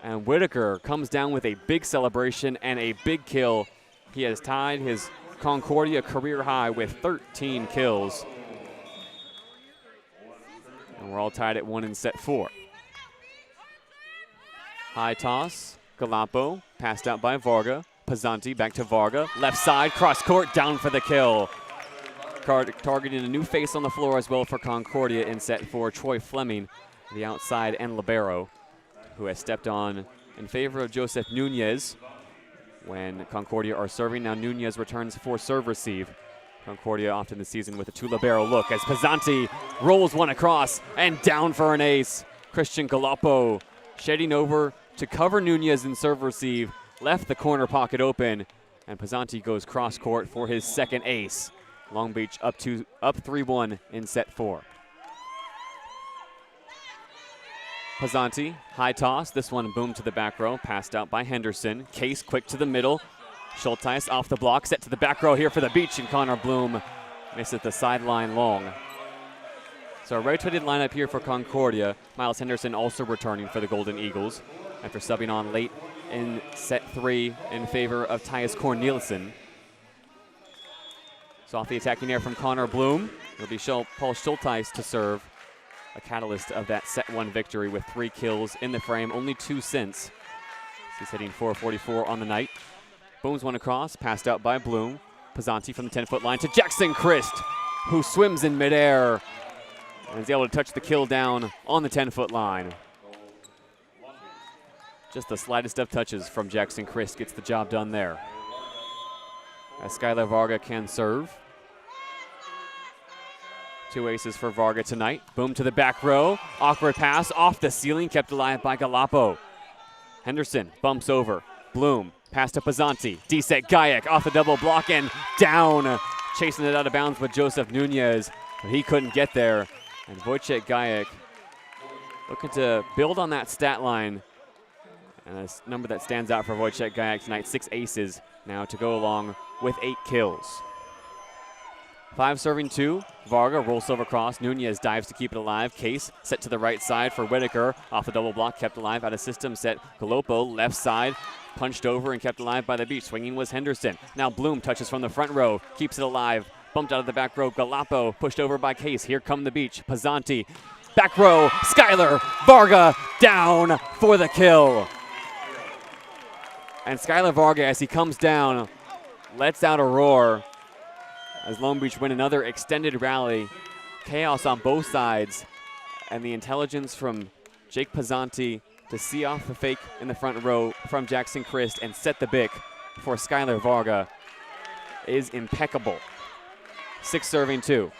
And Whitaker comes down with a big celebration and a big kill. He has tied his Concordia career high with 13 kills. And we're all tied at 1 in set 4. High toss, Galapo, passed out by Varga. Pizzanti back to Varga, left side, cross court, down for the kill. Targeting a new face on the floor as well for Concordia in set 4, Troy Fleming, the outside and libero, who has stepped on in favor of Joseph Nunez when Concordia are serving. Now Nunez returns for serve receive. Concordia often this season with a 2 libero look as Pizzanti rolls one across and down for an ace. Christian Galapo shading over to cover Nunez in serve receive, left the corner pocket open, and Pizzanti goes cross court for his second ace. Long Beach up 3-1 in set 4. Pizzanti, high toss. This one boomed to the back row, passed out by Henderson. Case quick to the middle. Schulteis off the block, set to the back row here for the Beach, and Connor Bloom misses the sideline long. So a rotated lineup here for Concordia. Miles Henderson also returning for the Golden Eagles after subbing on late in set 3 in favor of Tyus Corneliuson. So off the attacking air from Connor Bloom. It'll be Paul Schulteis to serve, a catalyst of that set 1 victory with 3 kills in the frame, only 2 since. He's hitting .444 on the night. Booms one across, passed out by Bloom. Pizzanti from the 10-foot line to Jackson Christ, who swims in midair and is able to touch the kill down on the 10-foot line. Just the slightest of touches from Jackson Christ gets the job done there. As Skylar Varga can serve. 2 aces for Varga tonight. Boom to the back row. Awkward pass off the ceiling, kept alive by Galapo. Henderson bumps over. Bloom, pass to Pizzanti. D-set Gajek off the double block and down. Chasing it out of bounds with Joseph Nunez, but he couldn't get there. And Wojciech Gajek looking to build on that stat line. And a number that stands out for Wojciech Gajek tonight, 6 aces now to go along with 8 kills. 5 serving 2. Varga rolls over cross. Nunez dives to keep it alive. Case set to the right side for Whitaker. Off the double block, kept alive out of system set. Galopo left side, punched over and kept alive by the Beach. Swinging was Henderson. Now Bloom touches from the front row, keeps it alive. Bumped out of the back row. Galapo pushed over by Case. Here come the Beach. Pizzanti, back row. Skylar Varga down for the kill. And Skylar Varga, as he comes down, lets out a roar as Long Beach win another extended rally. Chaos on both sides, and the intelligence from Jake Pizzanti to see off the fake in the front row from Jackson Christ and set the bic for Skylar Varga is impeccable. 6 serving 2.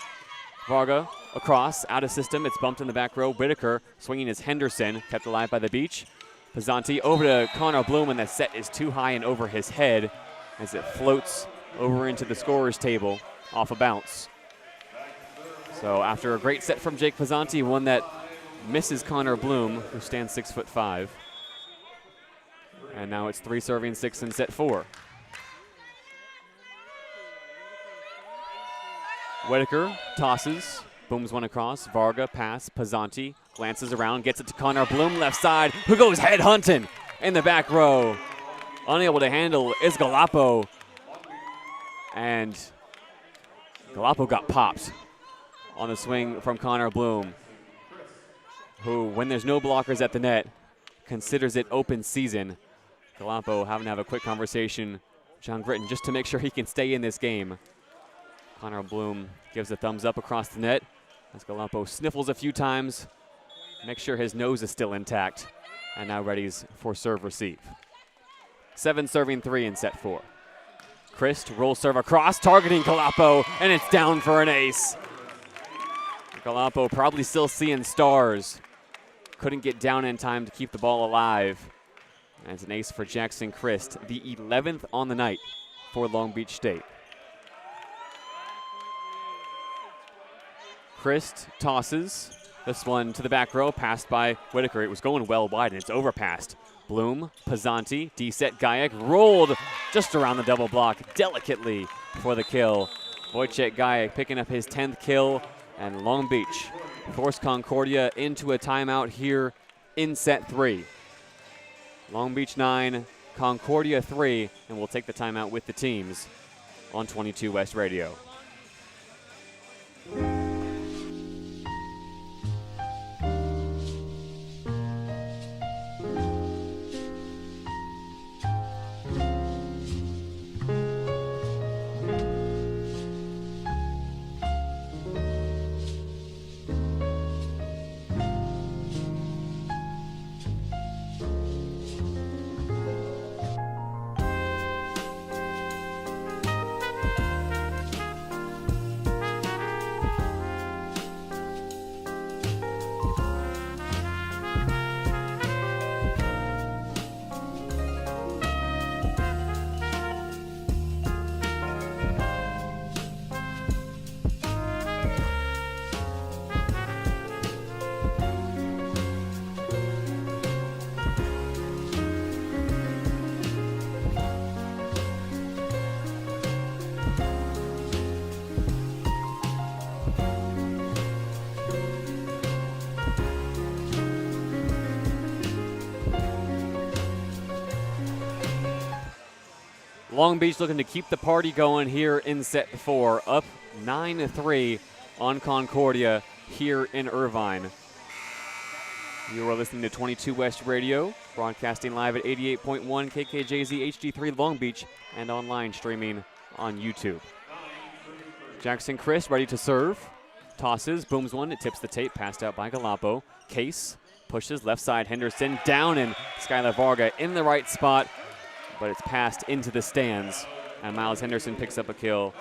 Varga across, out of system. It's bumped in the back row. Whitaker swinging is Henderson, kept alive by the Beach. Pizzanti over to Connor Bloom, and the set is too high and over his head as it floats over into the scorer's table off a bounce. So after a great set from Jake Pizzanti, one that misses Connor Bloom, who stands 6'5". And now it's 3 serving 6 in set 4. Whitaker tosses, booms one across. Varga pass, Pizzanti glances around, gets it to Connor Bloom, left side, who goes head hunting in the back row. Unable to handle is Galapo. And Galapo got popped on the swing from Connor Bloom, who, when there's no blockers at the net, considers it open season. Galapo having to have a quick conversation with John Gritton just to make sure he can stay in this game. Connor Bloom gives a thumbs up across the net as Galapo sniffles a few times, make sure his nose is still intact, and now readies for serve receive. 7 serving 3 in set 4. Christ roll serve across, targeting Galapo, and it's down for an ace. Galapo probably still seeing stars. Couldn't get down in time to keep the ball alive. And it's an ace for Jackson Christ, the 11th on the night for Long Beach State. Christ tosses. This one to the back row, passed by Whitaker. It was going well wide, and it's overpassed. Bloom, Pizzanti, D-set Gajek, rolled just around the double block delicately for the kill. Wojciech Gajek picking up his 10th kill, and Long Beach forced Concordia into a timeout here in set 3. Long Beach 9, Concordia 3, and we'll take the timeout with the teams on 22 West Radio. Long Beach looking to keep the party going here in set 4, up 9-3 on Concordia here in Irvine. You are listening to 22 West Radio, broadcasting live at 88.1 KKJZ HD3 Long Beach and online streaming on YouTube. Jackson Chris ready to serve. Tosses, booms one, it tips the tape, passed out by Galapo. Case pushes left side, Henderson down, and Skylar Varga in the right spot, but it's passed into the stands, and Miles Henderson picks up a kill.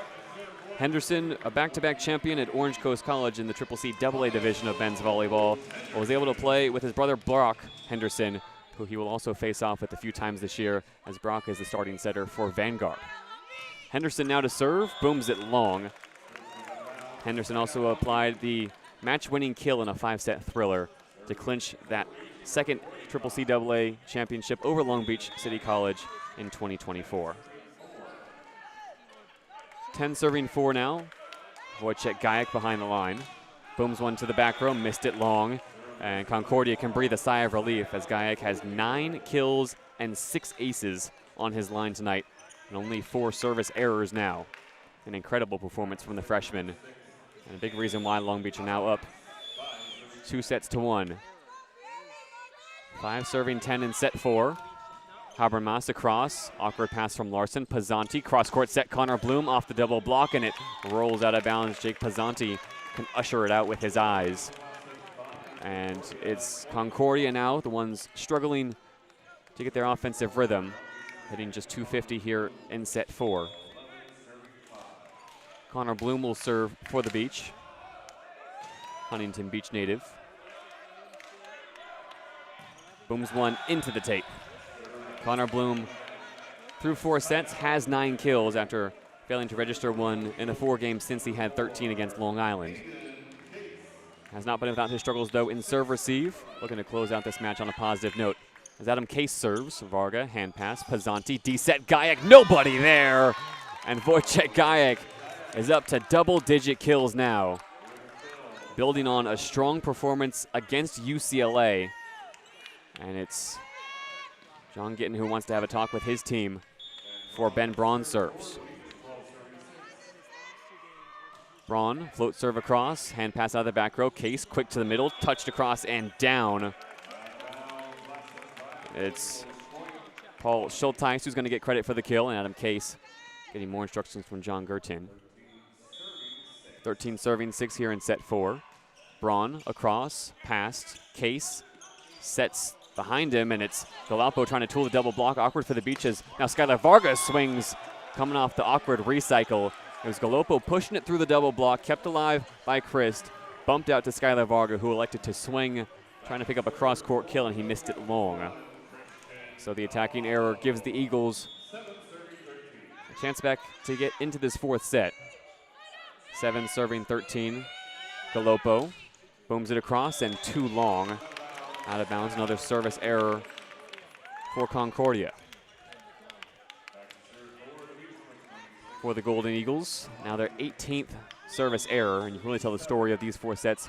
Henderson, a back-to-back champion at Orange Coast College in the CCCAA division of men's volleyball, was able to play with his brother Brock Henderson, who he will also face off with a few times this year, as Brock is the starting setter for Vanguard. Henderson now to serve, booms it long. Henderson also applied the match-winning kill in a 5-set thriller to clinch that second CCCAA championship over Long Beach City College in 2024. 10 serving 4 now. Wojciech Gajek behind the line. Booms one to the back row, missed it long. And Concordia can breathe a sigh of relief as Gajek has 9 kills and 6 aces on his line tonight. And only 4 service errors now. An incredible performance from the freshman. And a big reason why Long Beach are now up 2-1. 5 serving 10 in set 4. Habermas across, awkward pass from Larson. Pizzanti, cross-court set, Connor Bloom off the double block, and it rolls out of bounds. Jake Pizzanti can usher it out with his eyes. And it's Concordia now, the ones struggling to get their offensive rhythm, hitting just 250 here in set 4. Connor Bloom will serve for the Beach. Huntington Beach native. Booms one into the tape. Connor Bloom, through 4 sets, has 9 kills after failing to register one in the 4 games since he had 13 against Long Island. Has not been without his struggles, though, in serve-receive. Looking to close out this match on a positive note. As Adam Case serves, Varga, hand pass, Pizzanti, D-set, Gajek, nobody there! And Wojciech Gajek is up to double-digit kills now, building on a strong performance against UCLA. And it's John Gittin who wants to have a talk with his team for Ben Braun serves. Braun, float serve across, hand pass out of the back row. Case, quick to the middle, touched across and down. It's Paul Schulteis who's going to get credit for the kill, and Adam Case getting more instructions from John Gertin. 13 serving 6 here in set 4. Braun across, passed, Case sets behind him, and it's Galapo trying to tool the double block. Awkward for the Beaches. Now Skylar Varga swings, coming off the awkward recycle. It was Galapo pushing it through the double block, kept alive by Christ, bumped out to Skylar Varga, who elected to swing, trying to pick up a cross-court kill, and he missed it long. So the attacking error gives the Eagles a chance back to get into this 4th set. 7 serving 13. Galopo booms it across and too long. Out of bounds, another service error for Concordia. For the Golden Eagles, now their 18th service error, and you can really tell the story of these 4 sets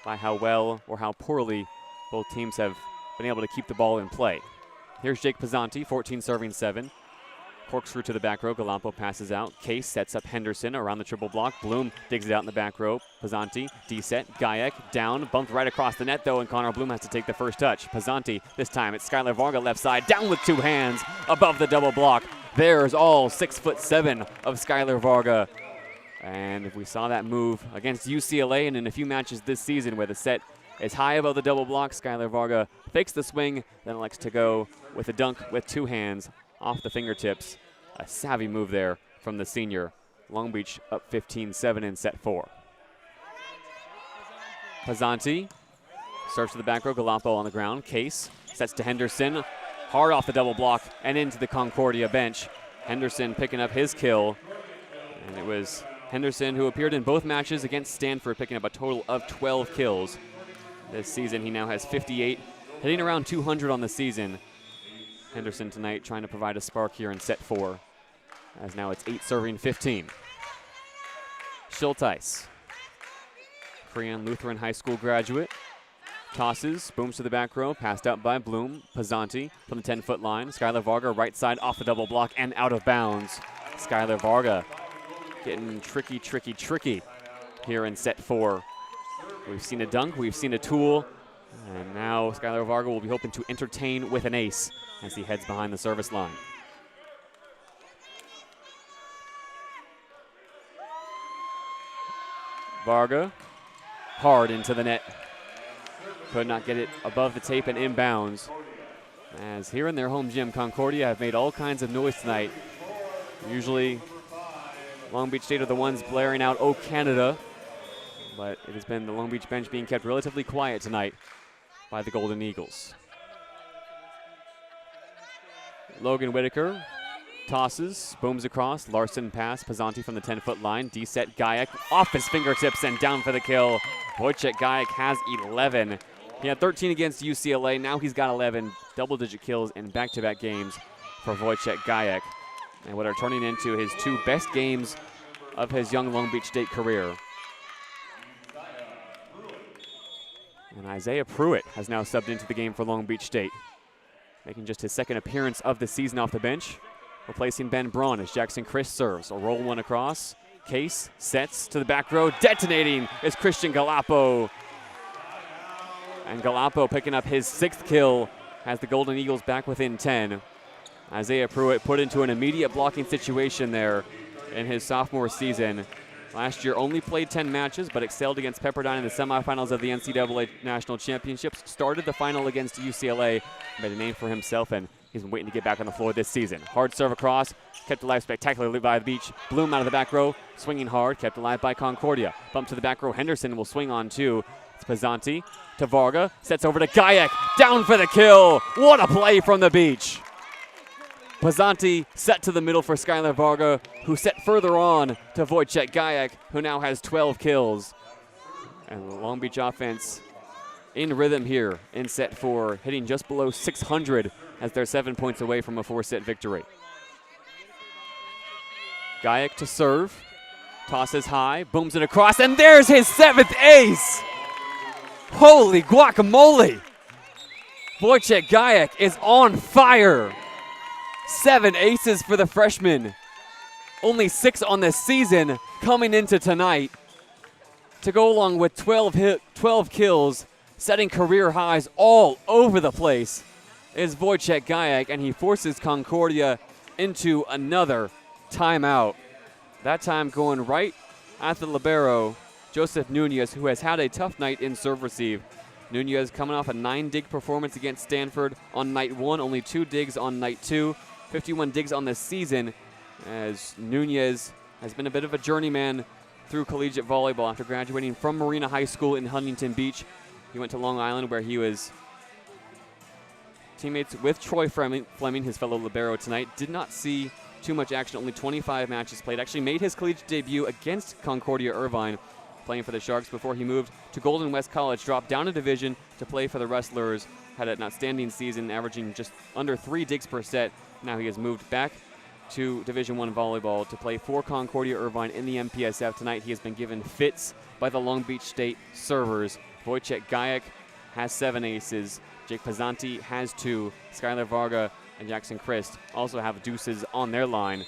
by how well or how poorly both teams have been able to keep the ball in play. Here's Jake Pizzanti, 14 serving 7. Corkscrew to the back row, Galapo passes out. Case sets up Henderson around the triple block. Bloom digs it out in the back row. Pizzanti, D-set, Gajek down, bumped right across the net though, and Connor Bloom has to take the first touch. Pizzanti, this time it's Skylar Varga left side, down with 2 hands above the double block. There's all 6'7" of Skylar Varga. And if we saw that move against UCLA and in a few matches this season where the set is high above the double block, Skylar Varga fakes the swing, then elects to go with a dunk with 2 hands off the fingertips. A savvy move there from the senior. Long Beach up 15-7 in set 4. Pizzanti serves to the back row, Galapo on the ground. Case sets to Henderson, hard off the double block and into the Concordia bench. Henderson picking up his kill, and it was Henderson who appeared in both matches against Stanford, picking up a total of 12 kills. This season he now has 58, hitting around 200 on the season. Henderson tonight trying to provide a spark here in set 4, as now it's 8 serving 15. Schulteis, Korean Lutheran High School graduate, Tosses, booms to the back row, passed out by Bloom. Pizzanti from the 10-foot line. Skylar Varga right side off the double block and out of bounds. Skylar Varga getting tricky here in set 4. We've seen a dunk, we've seen a tool, and now Skylar Varga will be hoping to entertain with an ace as he heads behind the service line. Varga, hard into the net. Could not get it above the tape and inbounds. As here in their home gym, Concordia have made all kinds of noise tonight. Usually, Long Beach State are the ones blaring out, "Oh, Canada." But it has been the Long Beach bench being kept relatively quiet tonight by the Golden Eagles. Logan Whitaker tosses, booms across, Larson pass, Pizzanti from the 10-foot line, D-set Gayak off his fingertips and down for the kill. Wojciech Gayak has 11. He had 13 against UCLA, now he's got 11 double-digit kills in back-to-back games for Wojciech Gayak, and what are turning into his 2 best games of his young Long Beach State career. And Isaiah Pruitt has now subbed into the game for Long Beach State, making just his 2nd appearance of the season off the bench, replacing Ben Braun as Jackson Chris serves. A roll one across. Case sets to the back row. Detonating is Christian Galapo. And Galapo picking up his 6th kill has the Golden Eagles back within 10. Isaiah Pruitt put into an immediate blocking situation there in his sophomore season. Last year only played 10 matches, but excelled against Pepperdine in the semifinals of the NCAA National Championships. Started the final against UCLA, made a name for himself, and he's been waiting to get back on the floor this season. Hard serve across, kept alive spectacularly by the beach. Bloom out of the back row, swinging hard, kept alive by Concordia. Bump to the back row, Henderson will swing on 2. It's Pizzanti to Varga, sets over to Gayak, down for the kill. What a play from the beach. Pizzanti set to the middle for Skylar Varga, who set further on to Wojciech Gayak, who now has 12 kills. And the Long Beach offense in rhythm here in set 4, hitting just below 600 as they're 7 points away from a 4-set victory. Gayak to serve, tosses high, booms it across, and there's his 7th ace! Holy guacamole! Wojciech Gayak is on fire! 7 aces for the freshman. Only 6 on the season coming into tonight. To go along with 12 kills, setting career highs all over the place, is Wojciech Gayak, and he forces Concordia into another timeout. That time going right at the libero, Joseph Nunez, who has had a tough night in serve-receive. Nunez coming off a 9-dig performance against Stanford on night 1, only 2 digs on night 2. 51 digs on the season, as Nunez has been a bit of a journeyman through collegiate volleyball after graduating from Marina High School in Huntington Beach. He went to Long Island, where he was teammates with Troy Fleming, his fellow libero tonight. Did not see too much action, only 25 matches played. Actually made his collegiate debut against Concordia Irvine, playing for the Sharks before he moved to Golden West College, dropped down a division to play for the Wrestlers, had an outstanding season, averaging just under 3 digs per set. Now he has moved back to Division I volleyball to play for Concordia Irvine in the MPSF. Tonight he has been given fits by the Long Beach State servers. Wojciech Gayak has 7 aces. Jake Pizzanti has 2. Skylar Varga and Jackson Christ also have deuces on their line.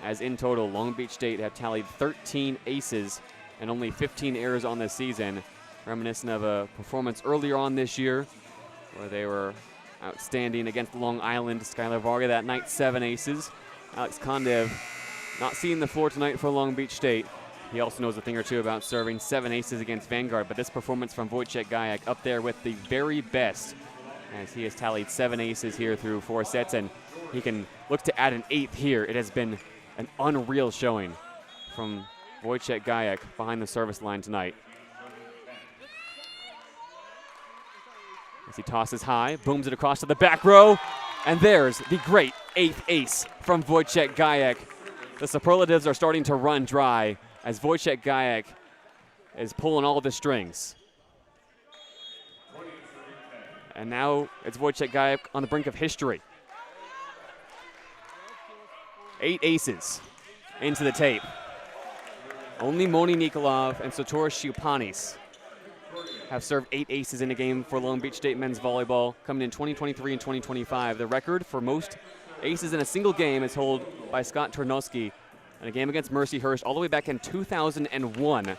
As in total, Long Beach State have tallied 13 aces and only 15 errors on this season, reminiscent of a performance earlier on this year where they were outstanding against Long Island. Skylar Varga that night, 7 aces. Alex Kondev not seeing the floor tonight for Long Beach State. He also knows a thing or two about serving, 7 aces against Vanguard, but this performance from Wojciech Gayak up there with the very best, as he has tallied 7 aces here through 4 sets, and he can look to add an 8th here. It has been an unreal showing from Wojciech Gayak behind the service line tonight. As he tosses high, booms it across to the back row, and there's the great 8th ace from Wojciech Gayak. The superlatives are starting to run dry as Wojciech Gayak is pulling all the strings. And now it's Wojciech Gayak on the brink of history. 8 aces into the tape. Only Moni Nikolov and Satoru Shiupanis have served 8 aces in a game for Long Beach State men's volleyball, coming in 2023 and 2025. The record for most aces in a single game is held by Scott Ternowski in a game against Mercyhurst all the way back in 2001.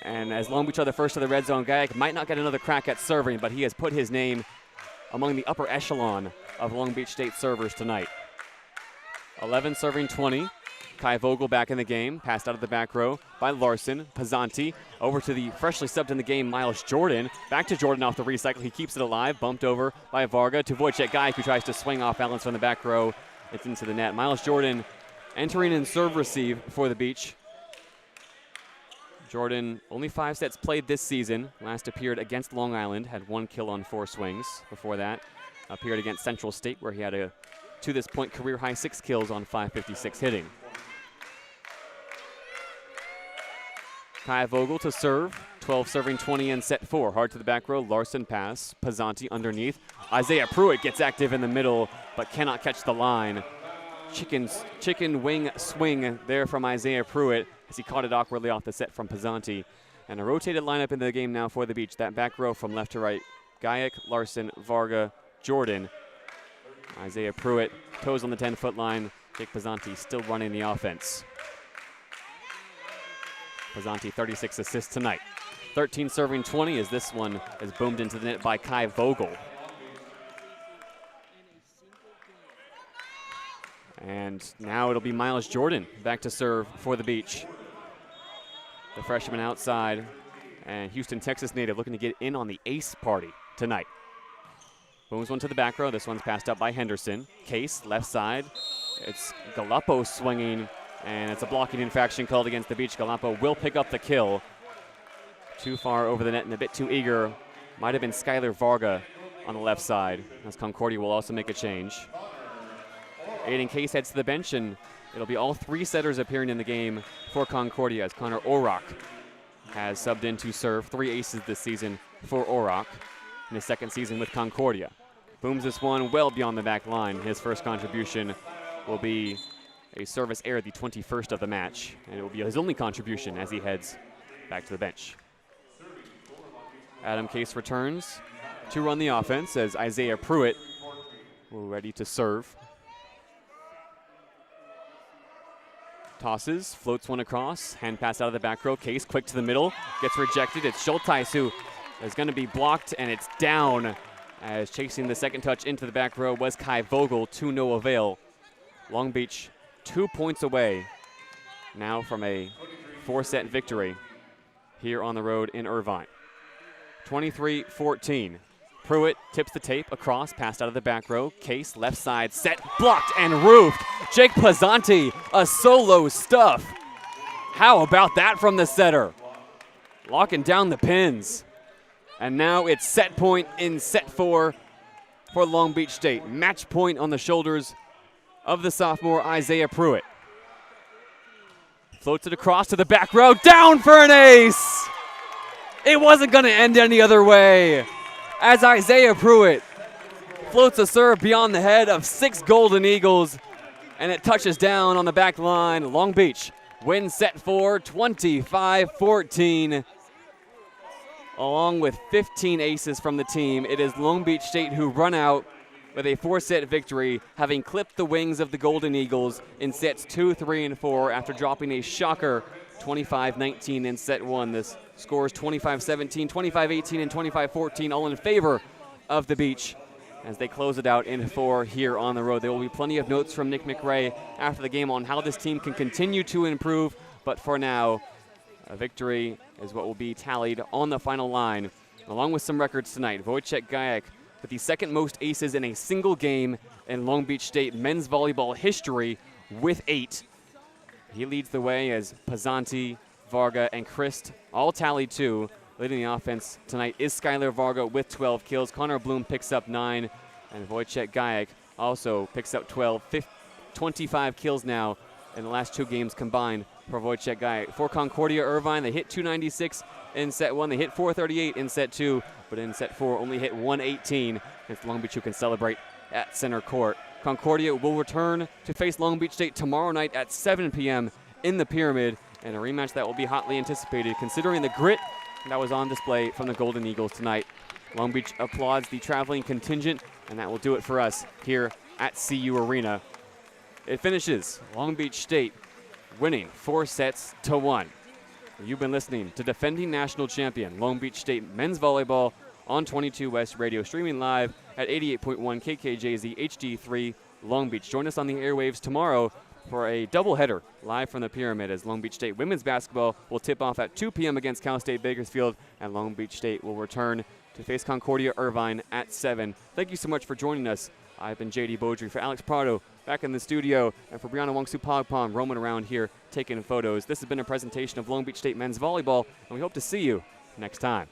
And as Long Beach are the first to the red zone, Gayak might not get another crack at serving, but he has put his name among the upper echelon of Long Beach State servers tonight. 11 serving 20. Kai Vogel back in the game, passed out of the back row by Larson. Pizzanti over to the freshly subbed in the game, Miles Jordan. Back to Jordan off the recycle. He keeps it alive, bumped over by Varga to Wojciech Gayak, who tries to swing off balance from the back row. It's into the net. Miles Jordan entering in serve receive for the Beach. Jordan, only 5 sets played this season. Last appeared against Long Island, had 1 kill on 4 swings. Before that, appeared against Central State, where he had a, to this point, career-high 6 kills on 556 hitting. Kai Vogel to serve, 12 serving 20 in set 4. Hard to the back row, Larson pass, Pizzanti underneath. Isaiah Pruitt gets active in the middle, but cannot catch the line. Chicken wing swing there from Isaiah Pruitt as he caught it awkwardly off the set from Pizzanti. And a rotated lineup in the game now for the Beach. That back row from left to right, Gayak, Larson, Varga, Jordan. Isaiah Pruitt, toes on the 10-foot line. Jake Pizzanti still running the offense. Pizzanti 36 assists tonight. 13 serving 20 as this one is boomed into the net by Kai Vogel. And now it'll be Miles Jordan back to serve for the Beach. The freshman outside and Houston, Texas native looking to get in on the ace party tonight. Booms one to the back row. This one's passed up by Henderson. Case, left side. It's Galappo swinging, and it's a blocking infraction called against the Beach. Galappo will pick up the kill. Too far over the net and a bit too eager. Might have been Skylar Varga on the left side, as Concordia will also make a change. Aiden Case heads to the bench, and it'll be all 3 setters appearing in the game for Concordia, as Connor Orrock has subbed in to serve. 3 aces this season for Orrock in his 2nd season with Concordia. Booms this one well beyond the back line. His first contribution will be a service error, the 21st of the match, and it will be his only contribution as he heads back to the bench. Adam Case returns to run the offense as Isaiah Pruitt will ready to serve. Tosses, floats one across, hand pass out of the back row. Case quick to the middle, gets rejected. It's Schulteis who is going to be blocked, and it's down as chasing the second touch into the back row was Kai Vogel, to no avail. Long Beach 2 points away now from a 4-set victory here on the road in Irvine. 23-14. Pruitt tips the tape across, passed out of the back row. Case, left side, set, blocked, and roofed. Jake Pizzanti, a solo stuff. How about that from the setter? Locking down the pins. And now it's set point in set 4 for Long Beach State. Match point on the shoulders of the sophomore Isaiah Pruitt. Floats it across to the back row, down for an ace. It wasn't going to end any other way, as Isaiah Pruitt floats a serve beyond the head of 6 Golden Eagles, and it touches down on the back line. Long Beach wins set 4, 25-14. Along with 15 aces from the team, it is Long Beach State who run out with a 4-set victory, having clipped the wings of the Golden Eagles in sets 2, 3, and 4 after dropping a shocker 25-19 in set 1. This scores 25-17, 25-18, and 25-14, all in favor of the Beach as they close it out in 4 here on the road. There will be plenty of notes from Nick McRae after the game on how this team can continue to improve, but for now, a victory is what will be tallied on the final line, along with some records tonight. Wojciech Gayak with the 2nd most aces in a single game in Long Beach State men's volleyball history with 8. He leads the way as Pizzanti, Varga, and Christ all tallied 2. Leading the offense tonight is Skylar Varga with 12 kills. Connor Bloom picks up 9, and Wojciech Gayak also picks up 25 kills now in the last 2 games combined for Wojciech Gayak. For Concordia Irvine, they hit 296 in set 1. They hit 438 in set 2, but in set 4 only hit 118. It's Long Beach who can celebrate at center court. Concordia will return to face Long Beach State tomorrow night at 7 p.m. in the Pyramid, and a rematch that will be hotly anticipated considering the grit that was on display from the Golden Eagles tonight. Long Beach applauds the traveling contingent, and that will do it for us here at CU Arena. It finishes Long Beach State winning 4-1. You've been listening to defending national champion Long Beach State men's volleyball on 22 West Radio, streaming live at 88.1 KKJZ HD3 Long Beach. Join us on the airwaves tomorrow for a doubleheader live from the Pyramid, as Long Beach State women's basketball will tip off at 2 p.m. against Cal State Bakersfield, and Long Beach State will return to face Concordia Irvine at 7. Thank you so much for joining us. I've been JayDe Beaudry for Alex Prado back in the studio, and for Brianna Wongsu Pogpon roaming around here taking photos. This has been a presentation of Long Beach State men's volleyball, and we hope to see you next time.